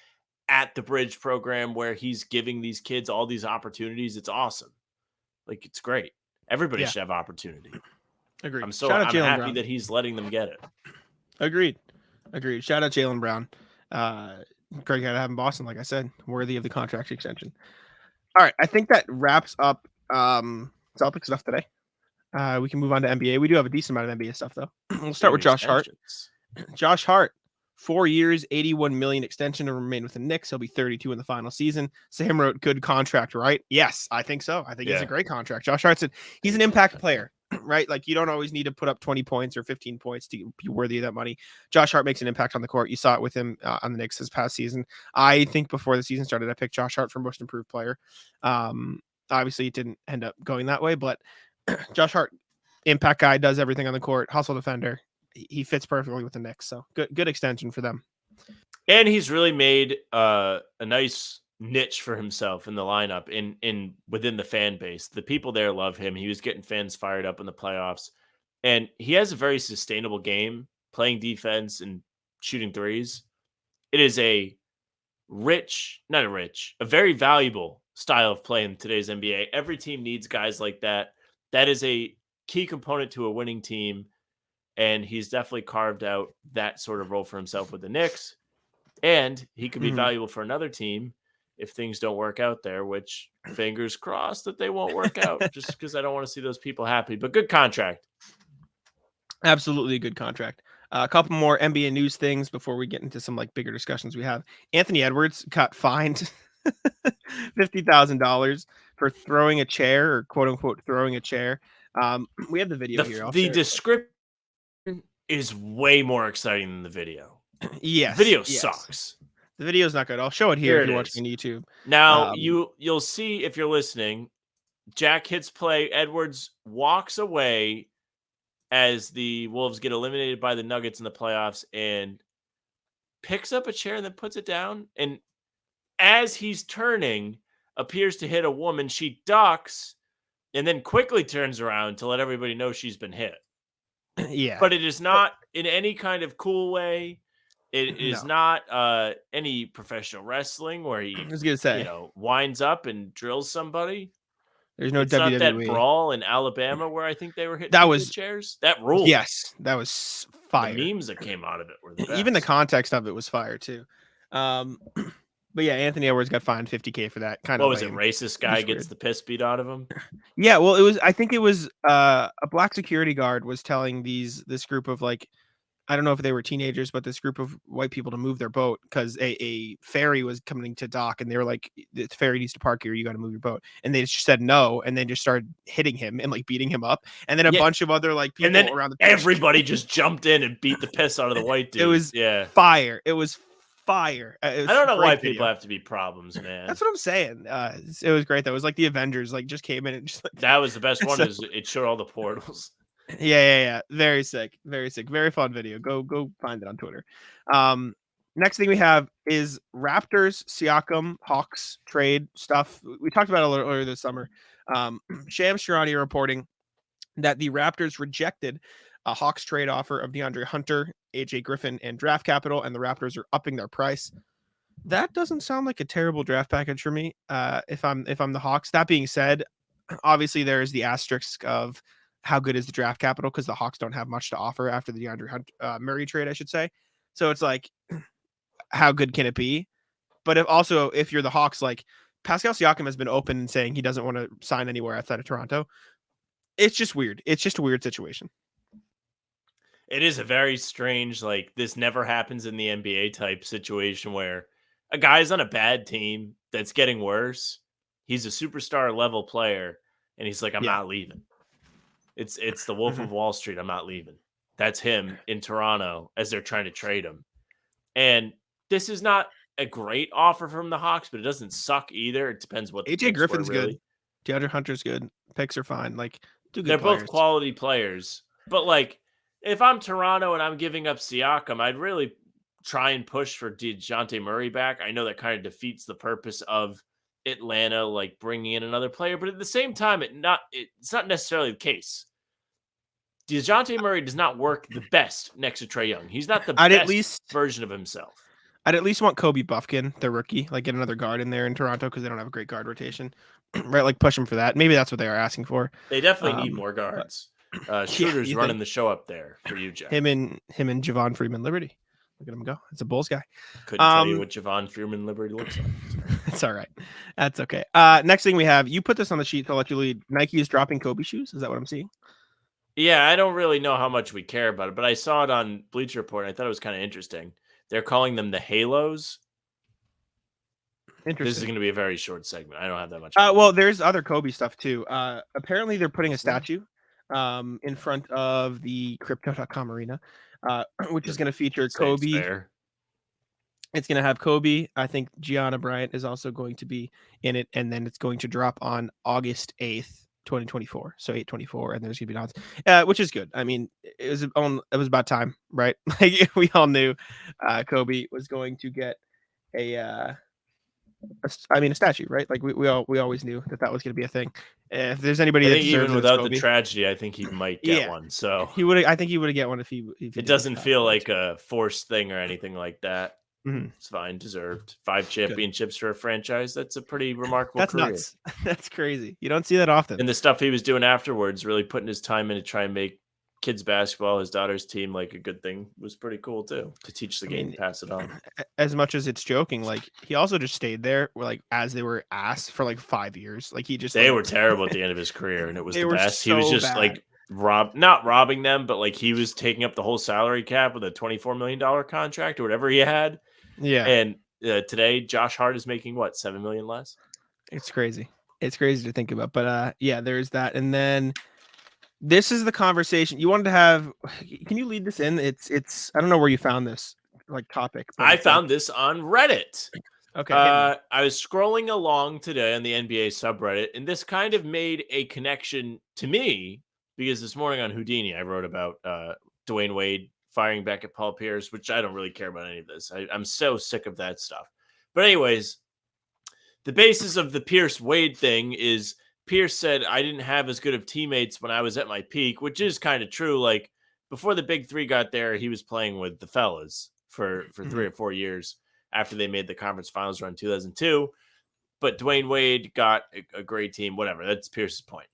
at the Bridge program where he's giving these kids all these opportunities. It's awesome. Like, it's great. Everybody should have opportunity. Agreed. I'm happy Brown. that he's letting them get it. Agreed. Shout out Jaylen Brown. Great guy to have in Boston, like I said, worthy of the contract extension. All right, I think that wraps up Celtics stuff today. We can move on to NBA. We do have a decent amount of NBA stuff, though. We'll start with Josh Hart. Josh Hart, 4 years, $81 million extension to remain with the Knicks. He'll be 32 in the final season. Sam wrote, good contract, right? Yes, I think so. I think it's a great contract. Josh Hart said he's an impact player, right? Like, you don't always need to put up 20 points or 15 points to be worthy of that money. Josh Hart makes an impact on the court. You saw it with him on the Knicks this past season. I think before the season started, I picked Josh Hart for most improved player. Obviously, it didn't end up going that way, but Josh Hart, impact guy, does everything on the court, hustle defender. He fits perfectly with the Knicks, so good extension for them. And he's really made a nice niche for himself in the lineup, in within the fan base. The people there love him. He was getting fans fired up in the playoffs, and he has a very sustainable game, playing defense and shooting threes. It is a very valuable style of play in today's NBA. Every team needs guys like that. That is a key component to a winning team. And he's definitely carved out that sort of role for himself with the Knicks. And he could be valuable for another team if things don't work out there, which fingers crossed that they won't work out, just because I don't want to see those people happy. But good contract. Absolutely a good contract. A couple more NBA news things before we get into some like bigger discussions we have. Anthony Edwards got fined $50,000 for throwing a chair, or quote unquote throwing a chair. We have the video here. The description is way more exciting than the video. Yes. Video sucks. The video is not good. I'll show it here if you're watching on YouTube. Now, you'll see if you're listening. Jack hits play. Edwards walks away as the Wolves get eliminated by the Nuggets in the playoffs and picks up a chair and then puts it down. And as he's turning, appears to hit a woman. She ducks and then quickly turns around to let everybody know she's been hit. Yeah. But it is not in any kind of cool way. It is not any professional wrestling where he, I was gonna say, winds up and drills somebody. There's no it's WWE. Not that brawl in Alabama where I think they were hitting chairs. That ruled. Yes, that was fire. The memes that came out of it were the best. Even the context of it was fire too. But yeah, Anthony Edwards got fined $50,000 for that. Kind of. What was it? Racist guy gets the piss beat out of him. Yeah, well, I think it was a black security guard was telling this group of like, I don't know if they were teenagers, but this group of white people to move their boat because a ferry was coming to dock, and they were like, the ferry needs to park here. You got to move your boat. And they just said no, and then just started hitting him and like beating him up. And then a bunch of other like people and then around the everybody just jumped in and beat the piss out of the white dude. It was fire. It was fire. I don't know why people have to be problems, man. That's what I'm saying. It was great though. It was like the Avengers like just came in and just like that was the best one. So- Is it showed all the portals. Yeah. Very sick. Very fun video. Go find it on Twitter. Next thing we have is Raptors Siakam Hawks trade stuff. We talked about it a little earlier this summer. Shams Charania reporting that the Raptors rejected a Hawks trade offer of DeAndre Hunter, AJ Griffin, and draft capital, and the Raptors are upping their price. That doesn't sound like a terrible draft package for me. If I'm the Hawks. That being said, obviously there is the asterisk of how good is the draft capital because the Hawks don't have much to offer after the DeAndre Murray trade, I should say. So it's like, how good can it be? But if you're the Hawks, like Pascal Siakam has been open and saying he doesn't want to sign anywhere outside of Toronto. It's just weird. It's just a weird situation. It is a very strange, like this never happens in the NBA type situation where a guy's on a bad team that's getting worse. He's a superstar level player, and he's like, I'm not leaving. It's the Wolf of Wall Street. I'm not leaving. That's him in Toronto as they're trying to trade him. And this is not a great offer from the Hawks, but it doesn't suck either. It depends what the AJ Griffin's really. good. DeAndre Hunter's good. Picks are fine. Like they're both quality players. But like if I'm Toronto and I'm giving up Siakam, I'd really try and push for DeJounte Murray back. I know that kind of defeats the purpose of Atlanta, like bringing in another player, but at the same time, it's not necessarily the case. DeJounte Murray does not work the best next to Trae Young. He's not the best version of himself. I'd at least want Kobe Buffkin, the rookie, like get another guard in there in Toronto because they don't have a great guard rotation, right? Like push him for that. Maybe that's what they are asking for. They definitely need more guards. Shooter's running the show up there for you, Jeff. Him and Javon Freeman Liberty. Look at him go. It's a Bulls guy. Couldn't tell you what Javon Freeman Liberty looks like. It's all right. That's okay. Next thing we have, you put this on the sheet to let you lead. Nike is dropping Kobe shoes. Is that what I'm seeing? Yeah, I don't really know how much we care about it, but I saw it on Bleacher Report. And I thought it was kind of interesting. They're calling them the Halos. Interesting. This is going to be a very short segment. I don't have that much. Well, there's other Kobe stuff too. Apparently, they're putting a statue in front of the Crypto.com arena, which is going to feature Kobe. It's going to have Kobe. I think Gianna Bryant is also going to be in it, and then it's going to drop on August 8th. 2024, so 8/24, and there's gonna be nods, which is good. I mean, it was about time, right? Like we all knew Kobe was going to get a statue, right? Like we always knew that was going to be a thing. If there's anybody that even without the tragedy, I think he might get one. So I think he would get one if he it doesn't feel like a forced thing or anything like that. Mm-hmm. It's fine, deserved. 5 championships for a franchise. That's a pretty remarkable That's career. Nuts. That's crazy. You don't see that often. And the stuff he was doing afterwards, really putting his time in to try and make kids basketball, his daughter's team, like a good thing, was pretty cool too, to teach the game, pass it on. As much as it's joking, like he also just stayed there like as they were asked for like 5 years. Like they were terrible at the end of his career, and it was the best. So he was just bad. Like not robbing them, but like he was taking up the whole salary cap with a $24 million contract or whatever he had. Yeah. And today Josh Hart is making what, $7 million less? It's crazy. It's crazy to think about. But yeah, there's that. And then this is the conversation you wanted to have. Can you lead this in? It's I don't know where you found this like topic. I found this on Reddit. Okay. I was scrolling along today on the NBA subreddit, and this kind of made a connection to me because this morning on Houdini, I wrote about Dwayne Wade firing back at Paul Pierce, which I don't really care about any of this. I'm so sick of that stuff. But anyways, the basis of the Pierce-Wade thing is Pierce said, I didn't have as good of teammates when I was at my peak, which is kind of true. Like before the big three got there, he was playing with the fellas for 3 or 4 years after they made the conference finals run in 2002. But Dwayne Wade got a great team, whatever. That's Pierce's point.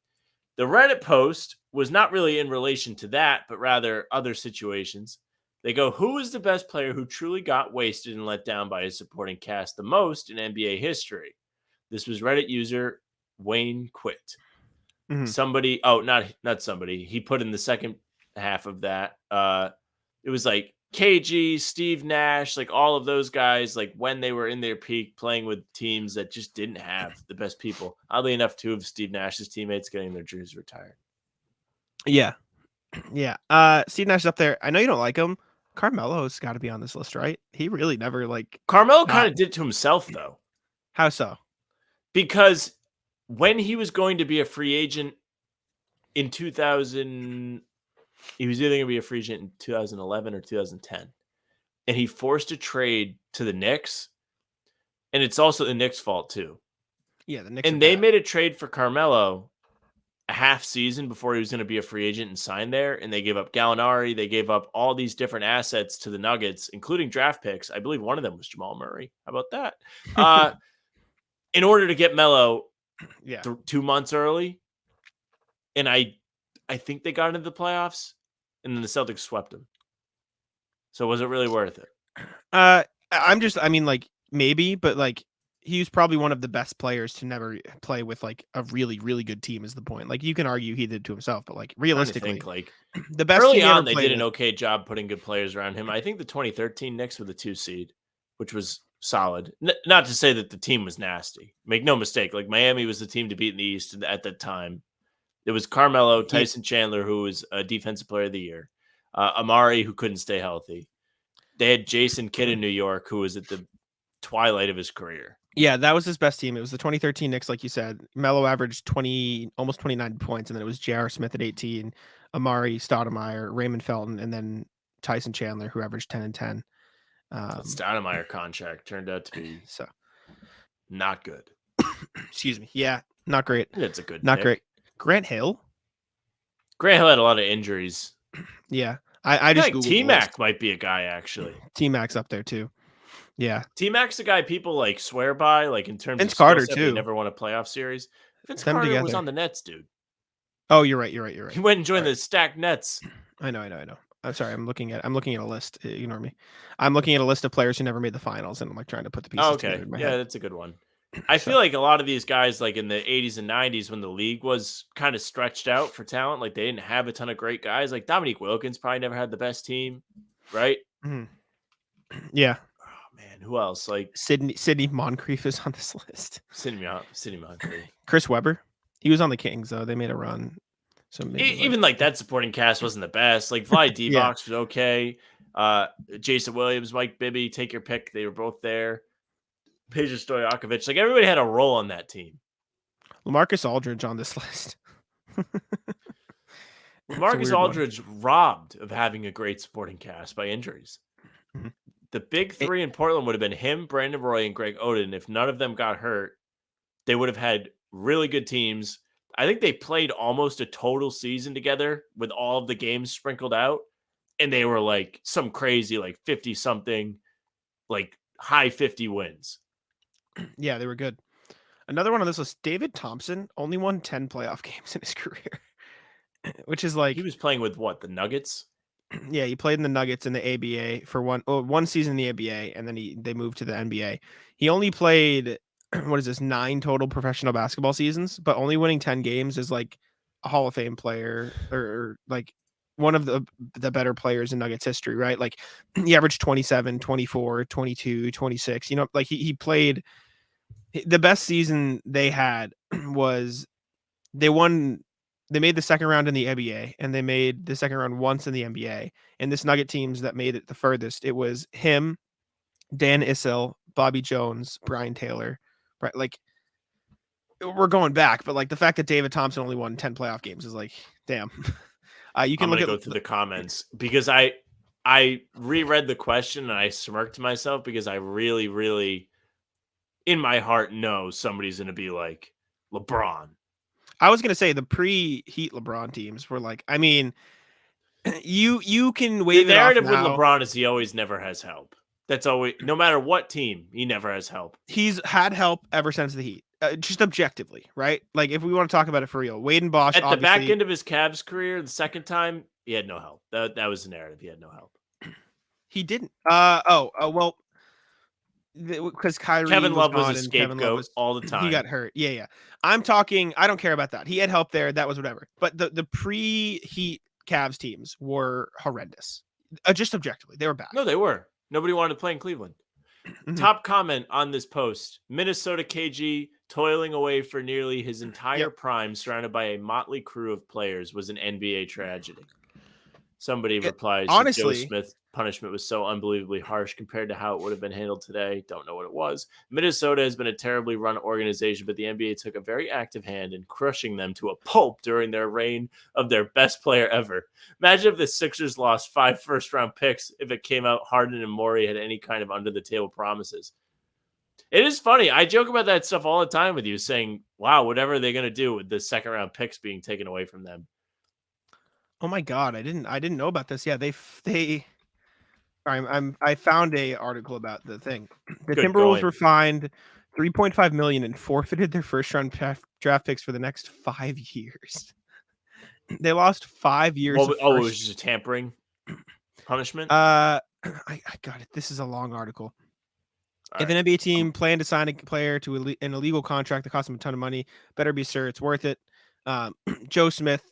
The Reddit post was not really in relation to that, but rather other situations. They go, who is the best player who truly got wasted and let down by his supporting cast the most in NBA history? This was Reddit user Wayne Quit. Somebody, not somebody. He put in the second half of that. It was like KG, Steve Nash, like all of those guys, like when they were in their peak playing with teams that just didn't have the best people. Oddly enough, 2 of Steve Nash's teammates getting their jerseys retired. Yeah. Steve Nash is up there. I know you don't like him. Carmelo's got to be on this list, right? He really never Carmelo kind of did it to himself though. How so? Because when he was going to be a free agent in 2000, he was either going to be a free agent in 2011 or 2010, and he forced a trade to the Knicks, and it's also the Knicks' fault too. Yeah, the Knicks. And they made a trade for Carmelo a half season before he was going to be a free agent and sign there, and they gave up Gallinari. They gave up all these different assets to the Nuggets, including draft picks. I believe one of them was Jamal Murray. How about that? In order to get Melo 2 months early. And I think they got into the playoffs, and then the Celtics swept them. So was it really worth it? Maybe, but he was probably one of the best players to never play with a really, really good team is the point. You can argue he did it to himself, but realistically, the best early team on, they did an okay job putting good players around him. I think the 2013 Knicks were the 2 seed, which was solid. Not to say that the team was nasty. Make no mistake. Miami was the team to beat in the East at that time. It was Carmelo, Tyson Chandler, who was a defensive player of the year, Amari, who couldn't stay healthy. They had Jason Kidd in New York, who was at the twilight of his career. Yeah, that was his best team. It was the 2013 Knicks, like you said. Melo averaged almost 29 points, and then it was J.R. Smith at 18, Amari Stoudemire, Raymond Felton, and then Tyson Chandler, who averaged 10 and 10. The Stoudemire contract turned out to be not good. Excuse me. Yeah, not great. It's a good Not pick. great. Grant Hill had a lot of injuries. Yeah. I just think Googled T-Mac might be a guy, actually. T-Mac's up there, too. Yeah. T-Mac's the guy people swear by, in terms Vince of Carter, skill set, too. They never won a playoff series. Vince Them Carter was together. on the Nets, dude. Oh, you're right. He went and joined the stacked Nets. I know. I'm sorry. I'm looking at a list. Ignore me. I'm looking at a list of players who never made the finals, and I'm trying to put the pieces together in my head. That's a good one. I feel like a lot of these guys, in the 80s and 90s, when the league was kind of stretched out for talent, they didn't have a ton of great guys. Dominique Wilkins probably never had the best team, right? Mm-hmm. Yeah. Oh man, who else? Sidney Moncrief is on this list. Sidney Moncrief. Chris Webber. He was on the Kings though. They made a run. So maybe even that supporting cast wasn't the best. Vlade Divac was okay. Jason Williams, Mike Bibby, take your pick. They were both there. Peja Stojakovic. Everybody had a role on that team. LaMarcus Aldridge on this list. LaMarcus Aldridge robbed of having a great supporting cast by injuries. Mm-hmm. The big three in Portland would have been him, Brandon Roy, and Greg Oden. If none of them got hurt, they would have had really good teams. I think they played almost a total season together with all of the games sprinkled out. And they were some crazy, 50-something, high 50 wins. Yeah, they were good. Another one on this list, David Thompson only won 10 playoff games in his career, which is he was playing with what, the Nuggets? Yeah, he played in the Nuggets in the ABA for one season in the ABA, and then they moved to the NBA. He only played 9 total professional basketball seasons, but only winning 10 games is a Hall of Fame player or one of the better players in Nuggets history, right? He averaged 27, 24, 22, 26. He played. The best season they had was they made the second round in the NBA, and they made the second round once in the NBA. And this Nugget teams that made it the furthest, it was him, Dan Issel, Bobby Jones, Brian Taylor, right? We're going back, but the fact that David Thompson only won 10 playoff games is damn. You can go through the comments because I reread the question and I smirked to myself because I really, really in my heart know somebody's going to be LeBron. I was going to say the pre-Heat LeBron teams were you can wave the narrative it off now. with LeBron is he always never has help. That's always, no matter what team, he never has help. He's had help ever since the Heat, just objectively, right? If we want to talk about it for real, Wade and Bosh at the back end of his Cavs career, the second time he had no help. That was the narrative. He had no help. He didn't. Well. Because Kevin Love was a scapegoat all the time. He got hurt. Yeah. I'm talking. I don't care about that. He had help there. That was whatever. But the pre-Heat Cavs teams were horrendous. Just objectively, they were bad. No, they were. Nobody wanted to play in Cleveland. Mm-hmm. Top comment on this post: Minnesota KG toiling away for nearly his entire prime, surrounded by a motley crew of players, was an NBA tragedy. Somebody replies, honestly, Joe Smith punishment was so unbelievably harsh compared to how it would have been handled today. Don't know what it was. Minnesota has been a terribly run organization, but the NBA took a very active hand in crushing them to a pulp during their reign of their best player ever. Imagine if the Sixers lost 5 first-round picks if it came out Harden and Morey had any kind of under-the-table promises. It is funny. I joke about that stuff all the time with you, saying, wow, whatever are they going to do with the second-round picks being taken away from them? Oh my God, I didn't know about this. Yeah, I found a article about the thing. The Good Timberwolves going. were fined $3.5 million and forfeited their first-round draft picks for the next 5 years. They lost 5 years. It was just a tampering punishment. I got it. This is a long article. If an NBA team planned to sign a player to an illegal contract that cost them a ton of money, better be sure it's worth it. Joe Smith,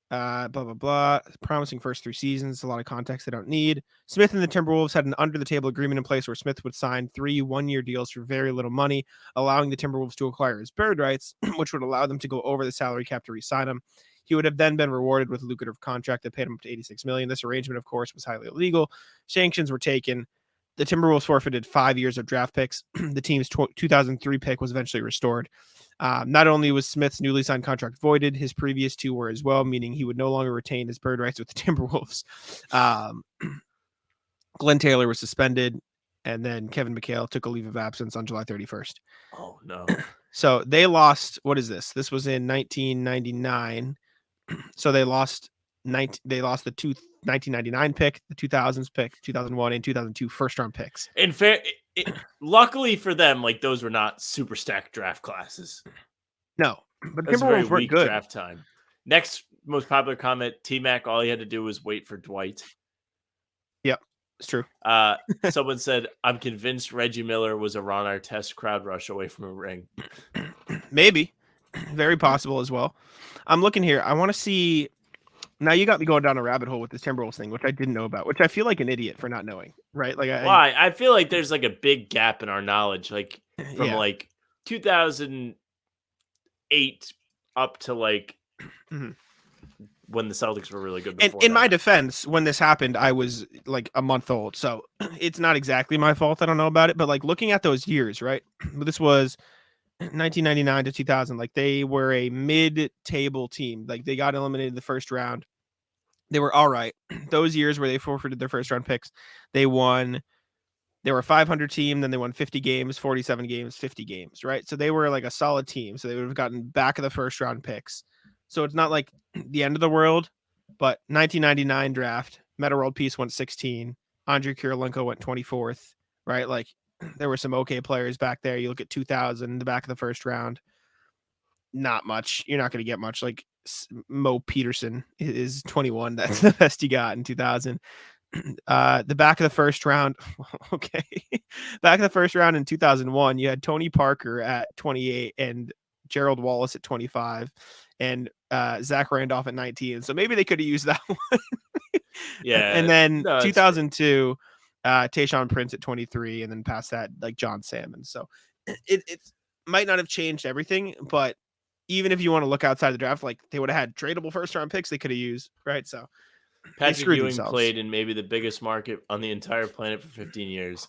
blah, blah, blah. Promising first 3 seasons. A lot of context they don't need. Smith and the Timberwolves had an under-the-table agreement in place where Smith would sign 3 one-year deals for very little money, allowing the Timberwolves to acquire his bird rights, which would allow them to go over the salary cap to re-sign him. He would have then been rewarded with a lucrative contract that paid him up to $86 million. This arrangement, of course, was highly illegal. Sanctions were taken. The Timberwolves forfeited 5 years of draft picks. The team's 2003 pick was eventually restored. Not only was Smith's newly signed contract voided, his previous 2 were as well, meaning he would no longer retain his bird rights with the Timberwolves. Glenn Taylor was suspended, and then Kevin McHale took a leave of absence on July 31st. Oh, no. So they lost, what is this? This was in 1999. So they lost the 1999 pick, the 2000s pick, 2001 and 2002 first-round picks. In fair, luckily for them, like those were not super stacked draft classes. No, but the Timberwolves very Timberwolves weren't weak good. Draft time. Next most popular comment: T-Mac. All he had to do was wait for Dwight. Yep, it's true. Someone said, "I'm convinced Reggie Miller was a Ron Artest crowd rush away from a ring." Maybe, very possible as well. I'm looking here. I want to see. Now you got me going down a rabbit hole with this Timberwolves thing, which I didn't know about, which I feel like an idiot for not knowing, right? Like, why? I feel like there's like a big gap in our knowledge, like from like 2008 up to like when the Celtics were really good. Before in my defense, when this happened, I was like a month old, so it's not exactly my fault I don't know about it. But like looking at those years, right? This was 1999 to 2000. Like they were a mid-table team. Like they got eliminated in the first round. They were all right. Those years where they forfeited their first round picks, they won. They were a 500 team. Then they won 50 games, 47 games, 50 games, right? So they were like a solid team. So they would have gotten back of the first round picks. So it's not like the end of the world, but 1999 draft, Meta World Peace went 16. Andrei Kirilenko went 24th, right? Like there were some okay players back there. You look at 2000, the back of the first round, not much. You're not going to get much. Like Mo Peterson is 21. That's the best you got in 2000. The back of the first round. Okay. Back of the first round in 2001, you had Tony Parker at 28 and Gerald Wallace at 25 and Zach Randolph at 19. So maybe they could have used that one. Yeah. And then 2002, Tayshaun Prince at 23, and then past that, like John Salmon. So it might not have changed everything, but even if you want to look outside the draft, like they would have had tradable first round picks they could have used, right? So Patrick Ewing played in maybe the biggest market on the entire planet for 15 years,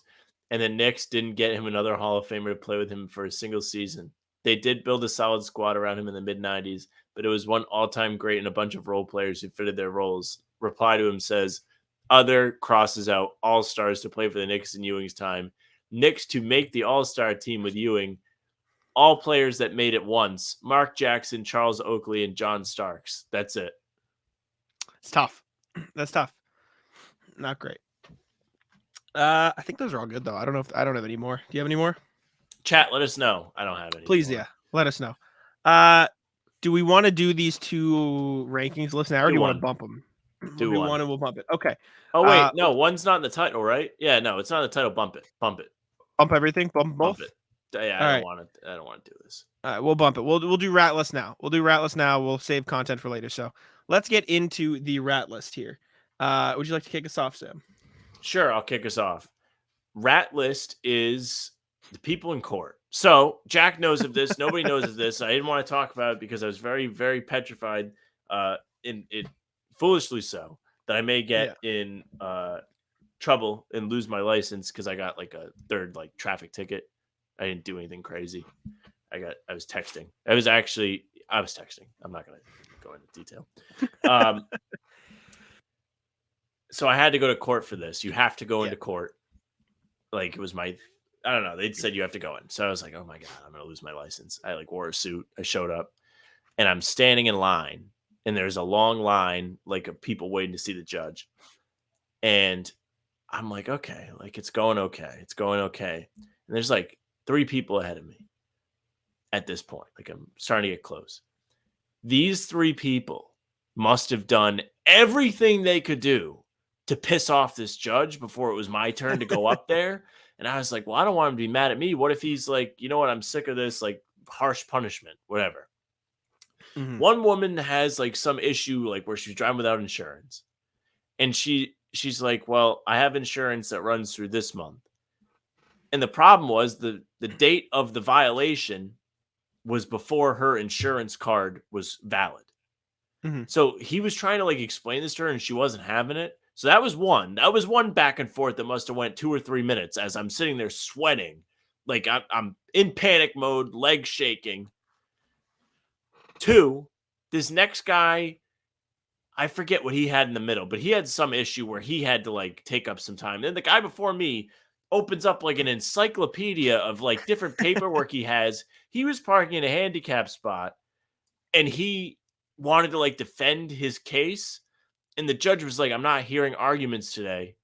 and the Knicks didn't get him another Hall of Famer to play with him for a single season. They did build a solid squad around him in the mid-90s, but it was one all-time great and a bunch of role players who fitted their roles. Reply to him says, other crosses out all-stars to play for the Knicks in Ewing's time. Knicks to make the all-star team with Ewing. All players that made it once. Mark Jackson, Charles Oakley, and John Starks. That's it. It's tough. That's tough. Not great. I think those are all good, though. I don't have any more. Do you have any more? Chat, let us know. I don't have any. Please, yeah. Let us know. Do we want to do these 2 rankings lists now, or do you want to bump them? Do one. We'll bump it. Okay. Oh, wait. No, one's not in the title, right? Yeah, no, it's not in the title. Bump it. Bump it. Bump everything? Bump both? Bump it. Yeah, I don't want to do this. All right, we'll bump it. We'll do rat list now. We'll save content for later. So let's get into the rat list here. Would you like to kick us off, Sam? Sure, I'll kick us off. Rat list is the people in court. So Jack knows of this. Nobody knows of this. I didn't want to talk about it because I was very, very petrified. In it, foolishly so, that I may get in trouble and lose my license because I got like a third like traffic ticket. I didn't do anything crazy. I was texting. I was texting. I'm not gonna go into detail. So I had to go to court for this. You have to go into court. Like it was I don't know. They said you have to go in. So I was like, oh my God, I'm going to lose my license. I like wore a suit. I showed up and I'm standing in line and there's a long line like of people waiting to see the judge. And I'm like, okay, like it's going okay. It's going okay. And there's like 3 people ahead of me at this point. Like I'm starting to get close. These 3 people must have done everything they could do to piss off this judge before it was my turn to go up there. And I was like, well, I don't want him to be mad at me. What if he's like, you know what? I'm sick of this, like harsh punishment, whatever. Mm-hmm. One woman has like some issue, like where she's driving without insurance. And she's like, well, I have insurance that runs through this month. And the problem was the date of the violation was before her insurance card was valid. Mm-hmm. So he was trying to like explain this to her and she wasn't having it. So that was one. That was one back and forth that must have went 2 or 3 minutes as I'm sitting there sweating. Like I'm in panic mode, legs shaking. 2, this next guy, I forget what he had in the middle, but he had some issue where he had to like take up some time. Then the guy before me opens up like an encyclopedia of like different paperwork he has. He was parking in a handicap spot and he wanted to like defend his case. And the judge was like, I'm not hearing arguments today.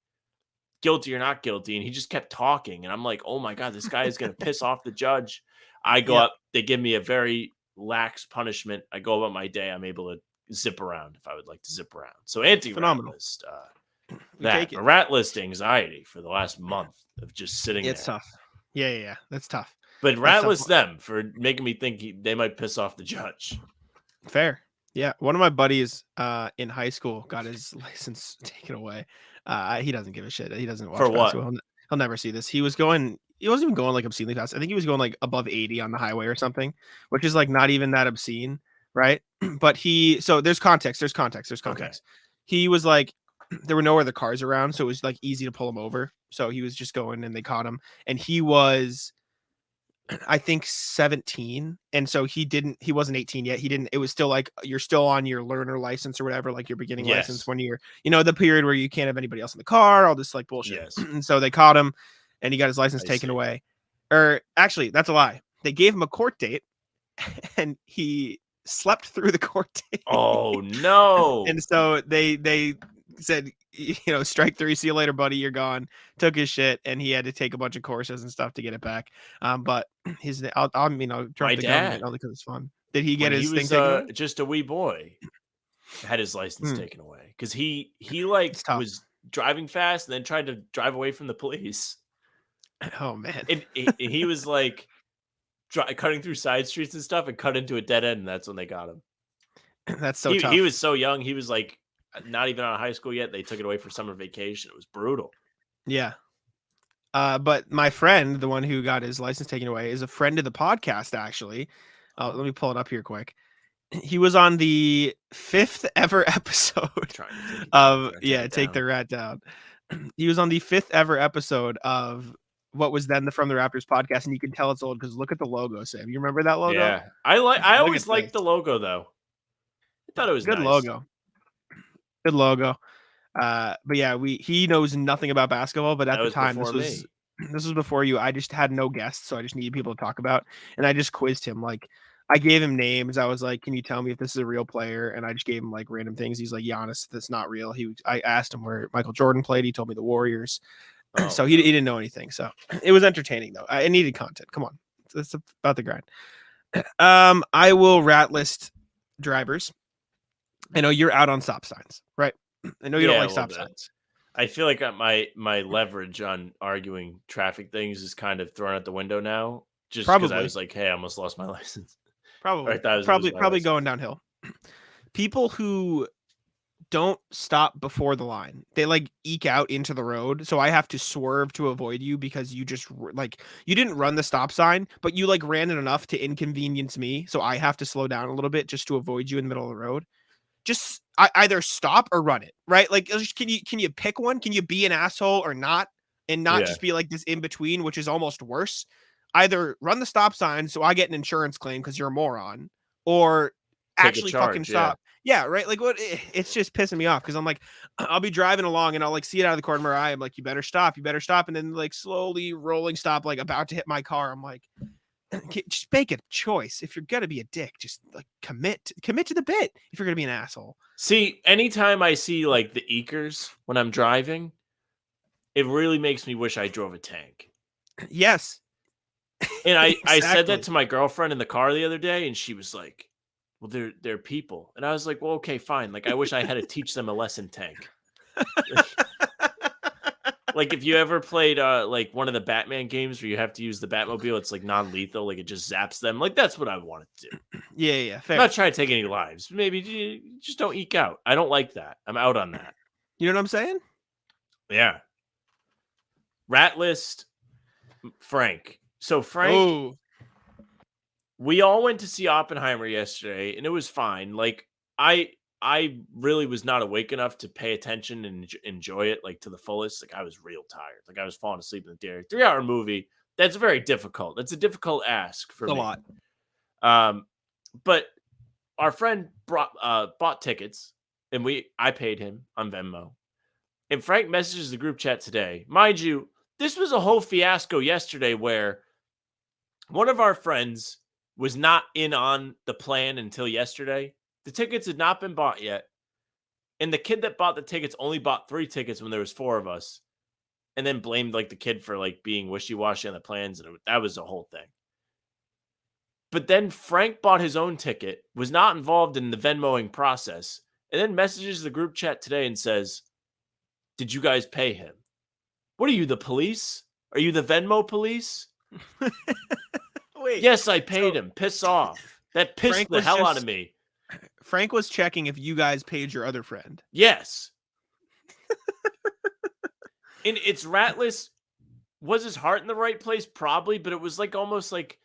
Guilty or not guilty. And he just kept talking. And I'm like, oh my God, this guy is going to piss off the judge. I go up. They give me a very lax punishment. I go about my day. I'm able to zip around if I would like to zip around. So anti-rat list. A rat list anxiety for the last month of just sitting there. It's tough. Yeah. That's tough. But rat list them for making me think they might piss off the judge. Fair. Yeah, one of my buddies in high school got his license taken away. He doesn't give a shit. He doesn't watch basketball. He'll never see this. He wasn't even going like obscenely fast. I think he was going like above 80 on the highway or something, which is like not even that obscene, right? But so there's context. Okay. He was like, there were no other cars around, so it was like easy to pull him over. So he was just going and they caught him. And he was, I think 17. And so he wasn't 18 yet. It was still like, you're still on your learner license or whatever, like your beginning license when you're, the period where you can't have anybody else in the car, all this like bullshit. Yes. And so they caught him and he got his license taken away. Or actually, that's a lie. They gave him a court date and he slept through the court date. Oh no. And so they said, strike 3, see you later, buddy, you're gone. Took his shit, and he had to take a bunch of courses and stuff to get it back. But I'll drop the gun only because it's fun. Did he get his thing taken away? Just a wee boy had his license taken away because he like was driving fast and then tried to drive away from the police. Oh man. And he was like cutting through side streets and stuff and cut into a dead end, and that's when they got him. That's so tough. He was so young. He was like not even out of high school yet. They took it away for summer vacation. It was brutal. Yeah. But my friend, the one who got his license taken away, is a friend of the podcast, actually. Let me pull it up here quick. He was on the 5th ever episode of Take the Rat Down. He was on the 5th ever episode of what was then the From the Raptors podcast, and you can tell it's old because look at the logo, Sam. You remember that logo? Yeah. I always liked the logo though. I thought it was good nice. logo. Good logo. But yeah, he knows nothing about basketball, but at the time this was before you. I just had no guests, so I just needed people to talk about. And I just quizzed him. Like I gave him names. I was like, can you tell me if this is a real player? And I just gave him like random things. He's like, Giannis, that's not real. I asked him where Michael Jordan played. He told me the Warriors. So he didn't know anything. So it was entertaining though. I needed content. Come on. It's about the grind. I will rat list drivers. I know you're out on stop signs, right? I know you don't like stop signs. I feel like my leverage on arguing traffic things is kind of thrown out the window now. Just because I was like, hey, I almost lost my license. Probably going downhill. People who don't stop before the line, they like eke out into the road. So I have to swerve to avoid you because you just like, you didn't run the stop sign, but you like ran it enough to inconvenience me. So I have to slow down a little bit just to avoid you in the middle of the road. just either stop or run it, right? Like, can you pick one? Can you be an asshole or not, and not just be like this in between, which is almost worse? Either run the stop sign so I get an insurance claim because you're a moron, or actually fucking stop. Yeah, right. Like, what? It's just pissing me off because I'm like, I'll be driving along and I'll like see it out of the corner of my eye. I'm like, you better stop, and then like slowly rolling stop, like about to hit my car. I'm like, just make a choice. If you're gonna be a dick, just like commit to the bit. If you're gonna be an asshole. See, anytime I see like the Eekers when I'm driving, it really makes me wish I drove a tank. Yes. And I Exactly. said that to my girlfriend in the car the other day, and she was like, well, they're people. And I was like, well, okay, fine. Like, I wish I had to teach them a lesson, tank. Like, if you ever played like one of the Batman games where you have to use the Batmobile, it's like non-lethal, like it just zaps them. Like, that's what I wanted to do. Yeah, fair. I'm not trying to take any lives. Maybe you just don't eke out. I don't like that. I'm out on that. You know what I'm saying? Yeah. Rat list, Frank. So Frank, Ooh. we all went to see Oppenheimer yesterday, and it was fine. Like, I really was not awake enough to pay attention and enjoy it like to the fullest. Like, I was real tired. Like, I was falling asleep in the theater. 3-hour movie. That's very difficult. That's a difficult ask for me. A lot. But our friend bought tickets, and I paid him on Venmo. And Frank messages the group chat today. Mind you, this was a whole fiasco yesterday where one of our friends was not in on the plan until yesterday. The tickets had not been bought yet. And the kid that bought the tickets only bought 3 tickets when there was 4 of us. And then blamed like the kid for like being wishy-washy on the plans. And that was the whole thing. But then Frank bought his own ticket, was not involved in the Venmoing process, and then messages the group chat today and says, did you guys pay him? What are you, the police? Are you the Venmo police? Wait. Yes, I paid him. Piss off. That pissed Frank the hell out of me. Frank was checking if you guys paid your other friend. Yes. And it's ratless. Was his heart in the right place? Probably, but it was like almost like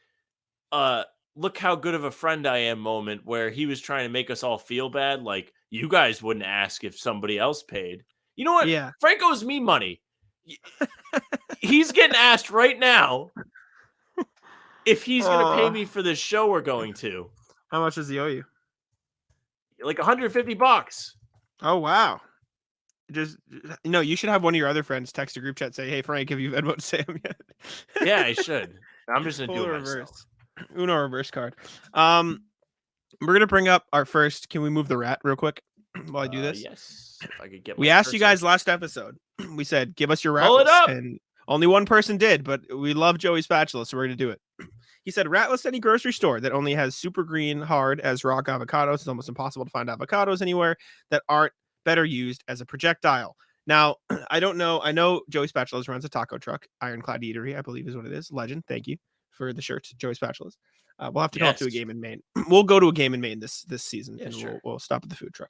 look how good of a friend I am moment where he was trying to make us all feel bad. Like, you guys wouldn't ask if somebody else paid. You know what? Yeah. Frank owes me money. He's getting asked right now if he's going to pay me for this show we're going to. How much does he owe you? Like $150. Oh, wow. Just, you should have one of your other friends text a group chat, say, hey, Frank, have you Venmoed Sam yet? Yeah, I should. I'm just going to do it reverse. myself. Uno reverse card. We're going to bring up our first. Can we move the rat real quick while I do this? Yes. If I could get we asked you guys last episode. We said, give us your rat Pull it list, up. and only one person did, but we love Joey's spatula, so we're going to do it. He said, rat list any grocery store that only has super green hard as rock avocados. It's almost impossible to find avocados anywhere that aren't better used as a projectile. Now, I don't know. I know Joey Spatulas runs a taco truck, Ironclad Eatery, I believe is what it is. Legend. Thank you for the shirt, Joey Spatulas. We'll have to go up to a game in Maine. We'll go to a game in Maine this season, and sure. we'll stop at the food truck.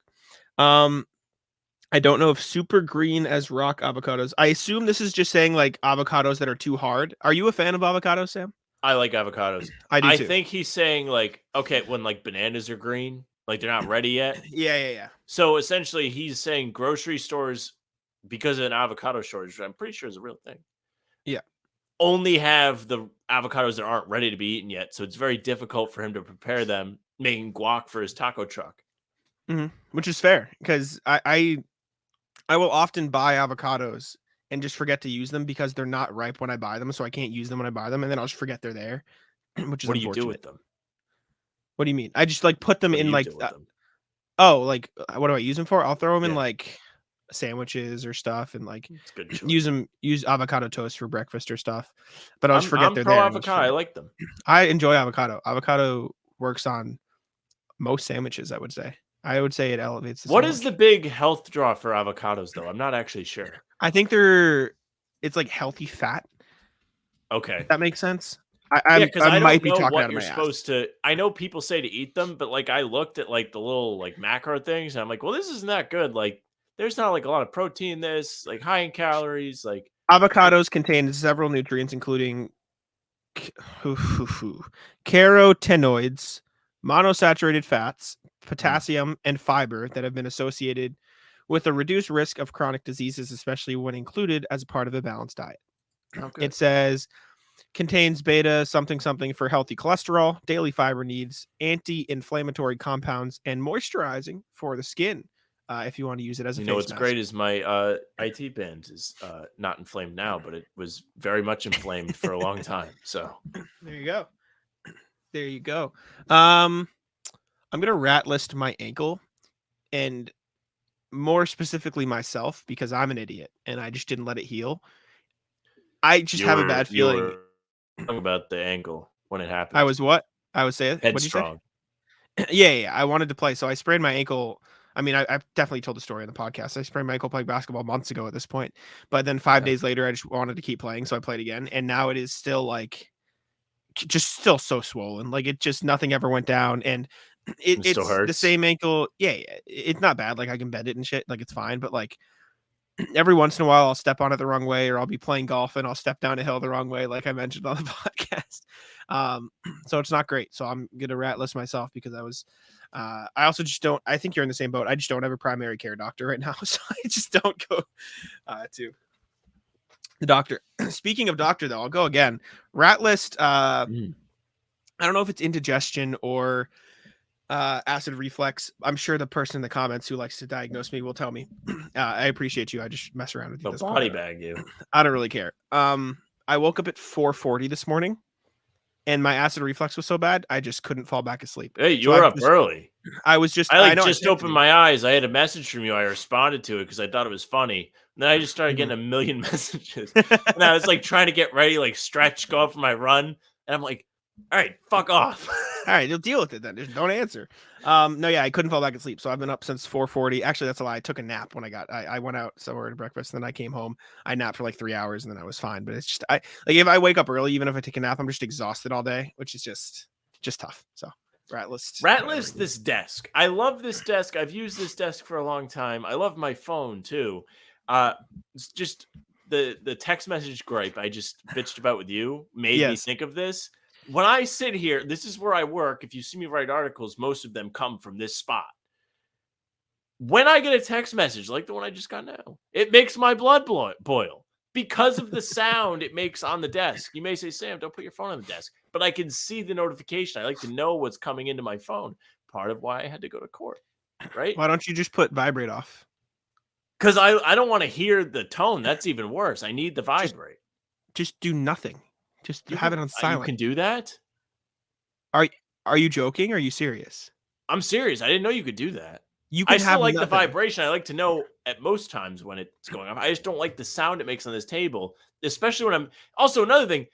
I don't know if super green as rock avocados. I assume this is just saying like avocados that are too hard. Are you a fan of avocados, Sam? I like avocados. I do too. I think he's saying like, okay, when like bananas are green, like they're not ready yet. Yeah. So essentially he's saying grocery stores, because of an avocado shortage, I'm pretty sure is a real thing. Yeah. Only have the avocados that aren't ready to be eaten yet. So it's very difficult for him to prepare them, making guac for his taco truck. Mm-hmm. Which is fair, because I will often buy avocados and just forget to use them because they're not ripe when I buy them. So I can't use them when I buy them. And then I'll just forget they're there, which is what do you unfortunate. do with them? What do you mean? I just like put them What do in you like, do with them? What do I use them for? I'll throw them in Yeah. like sandwiches or stuff, and like It's good choice. use avocado toast for breakfast or stuff. But I'll just forget they're pro there. avocado. I like them. I enjoy avocado. Avocado works on most sandwiches, I would say. I would say it elevates the What sandwich. is the big health draw for avocados, though? I'm not actually sure. I think it's like healthy fat. Okay. If that makes sense. I might be don't know talking what out of you're my ass. supposed to. I know people say to eat them, but like I looked at like the little like macro things, and I'm like, well, this isn't that good. Like, there's not like a lot of protein in this, like high in calories. Like, Avocados contain several nutrients, including carotenoids, monosaturated fats, potassium, and fiber that have been associated with a reduced risk of chronic diseases, especially when included as a part of a balanced diet. Okay. It says contains beta something something for healthy cholesterol, daily fiber needs, anti-inflammatory compounds, and moisturizing for the skin. If you want to use it as a You face know what's mask. great is my IT band is not inflamed now, but it was very much inflamed for a long time. So There you go. There you go. I'm gonna rat list my ankle, and more specifically myself, because I'm an idiot and I just didn't let it heal. I just have a bad you feeling. were wrong about the ankle when it happened. I was what? I would say it. What'd you say? Headstrong. Yeah. I wanted to play, so I sprained my ankle. I mean, I definitely told the story on the podcast. I sprained my ankle playing basketball months ago at this point, but then 5 days later, I just wanted to keep playing, so I played again, and now it is still like, just still so swollen. Like, it just nothing ever went down, and It still it's the hurts. same ankle. Yeah, it's not bad. Like, I can bend it and shit. Like, it's fine, but like every once in a while I'll step on it the wrong way, or I'll be playing golf and I'll step down a hill the wrong way, like I mentioned on the podcast. So it's not great. So I'm gonna rat list myself because I also just don't. I think you're in the same boat. I just don't have a primary care doctor right now, so I just don't go to the doctor. Speaking of doctor, though, I'll go again. Rat list. I don't know if it's indigestion or acid reflux. I'm sure the person in the comments who likes to diagnose me will tell me. I appreciate you. I just mess around with you. They'll body bag you. I don't really care. I woke up at 4:40 this morning, and my acid reflux was so bad I just couldn't fall back asleep. Hey, you So were I up early. I was just. I know, just texted opened you. my eyes. I had a message from you. I responded to it because I thought it was funny. And then I just started Mm-hmm. getting a million messages. And I was like trying to get ready, like stretch, go out for my run. And I'm like, all right, fuck off. All right, you'll deal with it then. Just don't answer. No, yeah, I couldn't fall back asleep, so I've been up since 4:40. Actually, that's a lie. I took a nap when I went out somewhere to breakfast, and then I came home. I napped for like 3 hours, and then I was fine. But it's just like if I wake up early, even if I take a nap, I'm just exhausted all day, which is just tough. So rat list. This desk. I love this desk. I've used this desk for a long time. I love my phone too. It's just the text message gripe I just bitched about with you made me think of this. When I sit here, this is where I work. If you see me write articles, most of them come from this spot. When I get a text message like the one I just got now, it makes my blood boil because of the sound it makes on the desk. You may say, Sam, don't put your phone on the desk, but I can see the notification. I like to know what's coming into my phone. Part of why I had to go to court, right? Why don't you just put vibrate off? Because I don't want to hear the tone. That's even worse. I need the vibrate. Just do nothing. Just have it on silent. You can do that? Are you joking? Or are you serious? I'm serious. I didn't know you could do that. You can I still like nothing. the vibration. I like to know at most times when it's going off. I just don't like the sound it makes on this table, especially when I'm. Also, another thing,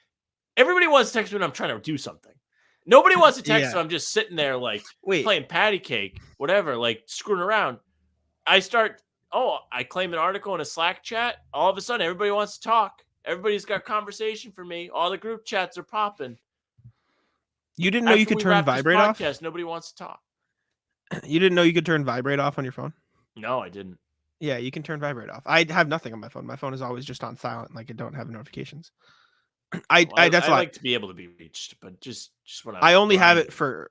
everybody wants to text me when I'm trying to do something. Nobody wants to text when I'm just sitting there like playing patty cake, whatever, like screwing around. I claim an article in a Slack chat. All of a sudden, everybody wants to talk. Everybody's got conversation for me. All the group chats are popping. You didn't know you could turn vibrate off? Nobody wants to talk. You didn't know you could turn vibrate off on your phone? No, I didn't. Yeah, you can turn vibrate off. I have nothing on my phone. My phone is always just on silent, like I don't have notifications. I like to be able to be reached, but just when I only have it for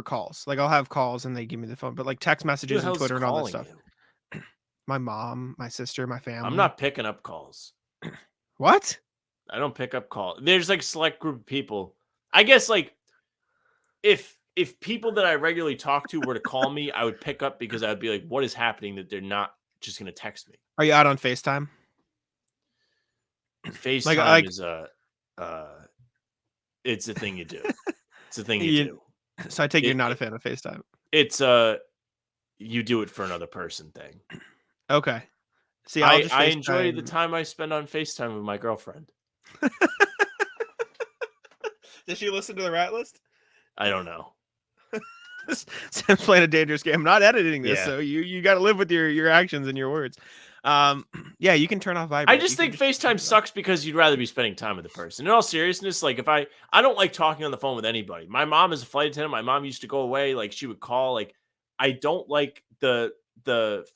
calls. Like I'll have calls and they give me the phone, but like text messages and Twitter and all that stuff. My mom, my sister, my family. I'm not picking up calls. What? I don't pick up calls. There's like select group of people. I guess like if people that I regularly talk to were to call me, I would pick up because I would be like, what is happening that they're not just going to text me? Are you out on FaceTime? FaceTime is it's a thing you do. It's a thing you do. So I take you're not a fan of FaceTime. It's you do it for another person thing. Okay. See, I enjoy the time I spend on FaceTime with my girlfriend. Does she listen to the rat list? I don't know. Sam's playing a dangerous game. I'm not editing this, so you got to live with your actions and your words. Yeah, you can turn off vibrate. I just think FaceTime sucks because you'd rather be spending time with the person. In all seriousness, like if I don't like talking on the phone with anybody. My mom is a flight attendant. My mom used to go away. Like she would call. Like I don't like the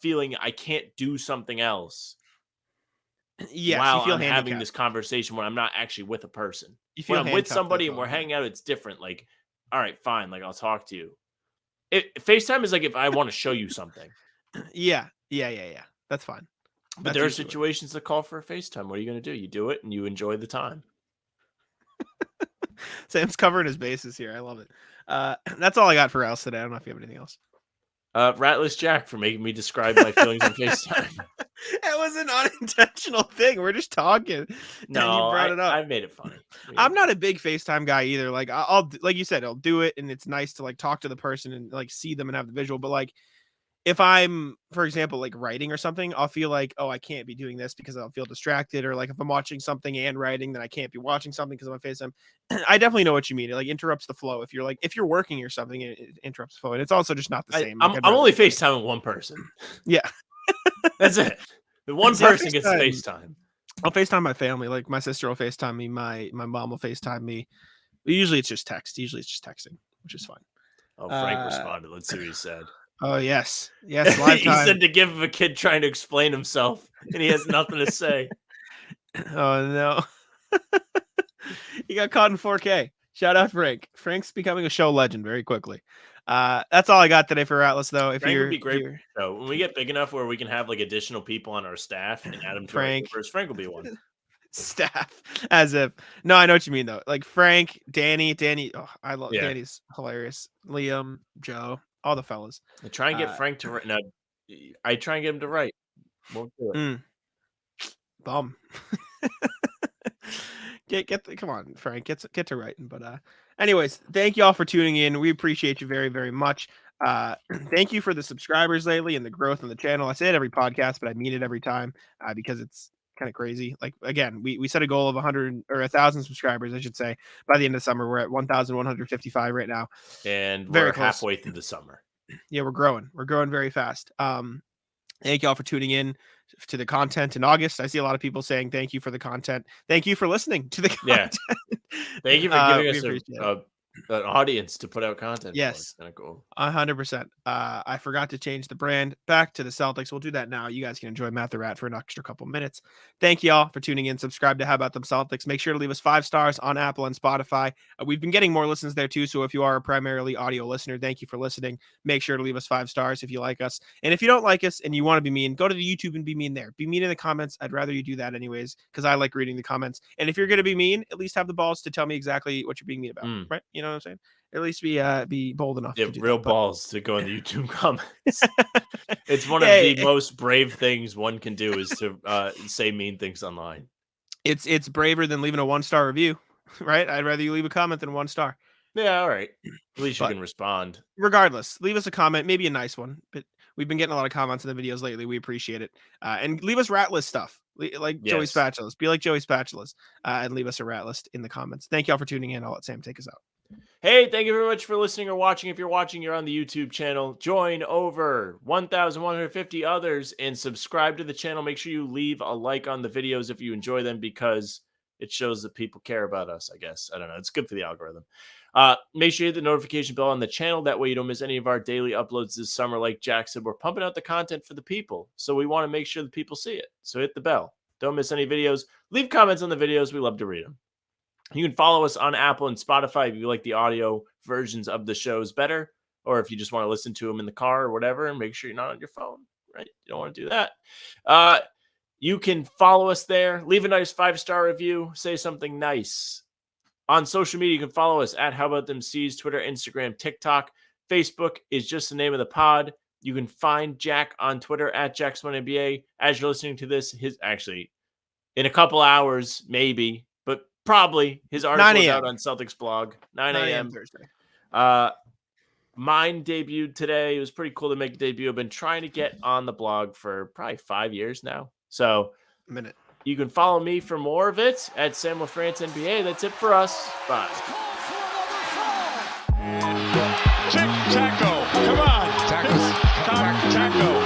feeling I can't do something else. Yeah, while I'm having this conversation when I'm not actually with a person. When I'm with somebody and we're hanging out, it's different. Like, all right, fine. Like I'll talk to you. FaceTime is like if I want to show you something. Yeah. That's fine. But there are situations that call for a FaceTime. What are you going to do? You do it and you enjoy the time. Sam's covering his bases here. I love it. That's all I got for Rouse today. I don't know if you have anything else. Ratless Jack for making me describe my feelings on FaceTime. It was an unintentional thing. We're just talking. No, you brought it up. I made it funny. I'm not a big FaceTime guy either. Like I'll like you said, I'll do it, and it's nice to like talk to the person and like see them and have the visual. But like if I'm, for example, like writing or something, I'll feel like, oh, I can't be doing this because I'll feel distracted. Or like if I'm watching something and writing, then I can't be watching something because I'm on FaceTime. I definitely know what you mean. It like interrupts the flow. If you're working or something, it interrupts the flow. And it's also just not the same. I'm only FaceTiming one person. Yeah. That's it. The one person gets FaceTime. I'll FaceTime my family. Like my sister will FaceTime me. My mom will FaceTime me. But usually it's just text. Usually it's just texting, which is fine. Oh, Frank responded. Let's see what he said. Oh, yes. Yes, live time. He said to give him a kid trying to explain himself, and he has nothing to say. Oh, no. He got caught in 4K. Shout out Frank. Frank's becoming a show legend very quickly. That's all I got today for Atlas, though. If Frank you're, would be great. So when we get big enough where we can have like additional people on our staff and add them to Frank will be one. Staff, as if no, I know what you mean though. Like Frank, Danny. Oh, I love Danny's hilarious. Liam, Joe. All the fellas. I try and get Frank to write. No, I try and get him to write. Won't do it. Bum. Come on, Frank. Get to writing. But anyways, thank you all for tuning in. We appreciate you very, very much. Thank you for the subscribers lately and the growth on the channel. I say it every podcast, but I mean it every time because it's kind of crazy. Like again, we set a goal of 100 or 1,000 subscribers, I should say, by the end of summer. We're at 1,155 right now, and we're halfway through the summer. Yeah, we're growing very fast. Thank you all for tuning in to the content in August. I see a lot of people saying thank you for the content. Thank you for listening to the content. Thank you for giving us an audience to put out content. Yes, kind of cool. 100%. I forgot to change the brand back to the Celtics. We'll do that now. You guys can enjoy Matt the Rat for an extra couple minutes. Thank you all for tuning in. Subscribe to How About Them Celtics. Make sure to leave us 5 stars on Apple and Spotify. We've been getting more listens there too. So if you are a primarily audio listener, thank you for listening. Make sure to leave us 5 stars if you like us. And if you don't like us and you want to be mean, go to the YouTube and be mean there. Be mean in the comments. I'd rather you do that anyways, because I like reading the comments. And if you're going to be mean, at least have the balls to tell me exactly what you're being mean about. Right? You know what I'm saying? At least be bold enough. Yeah, real balls to go in the YouTube comments. It's one of the most brave things one can do is to say mean things online. It's braver than leaving a 1-star review, right? I'd rather you leave a comment than 1 star. Yeah, all right. At least you can respond. Regardless, leave us a comment, maybe a nice one. But we've been getting a lot of comments in the videos lately. We appreciate it. And leave us rat list stuff, like Joey Spatulas. Be like Joey Spatulas and leave us a rat list in the comments. Thank you all for tuning in. I'll let Sam take us out. Hey, thank you very much for listening or watching. If you're watching, you're on the YouTube channel. Join over 1,150 others and subscribe to the channel. Make sure you leave a like on the videos if you enjoy them because it shows that people care about us, I guess. I don't know. It's good for the algorithm. Make sure you hit the notification bell on the channel. That way you don't miss any of our daily uploads this summer. Like Jack said, we're pumping out the content for the people. So we want to make sure that people see it. So hit the bell. Don't miss any videos. Leave comments on the videos. We love to read them. You can follow us on Apple and Spotify if you like the audio versions of the shows better, or if you just want to listen to them in the car or whatever, and make sure you're not on your phone, right? You don't want to do that. You can follow us there. Leave a nice 5-star review. Say something nice. On social media, you can follow us at How About Them C's, Twitter, Instagram, TikTok. Facebook is just the name of the pod. You can find Jack on Twitter at JackSoneNBA. As you're listening to this, in a couple hours, maybe, but probably his article is out on Celtics blog, 9 a.m. Thursday. Mine debuted today. It was pretty cool to make a debut. I've been trying to get on the blog for probably 5 years now. So you can follow me for more of it at Sam LaFrance NBA. That's it for us. Bye. Tic-taco. Come on. Taco.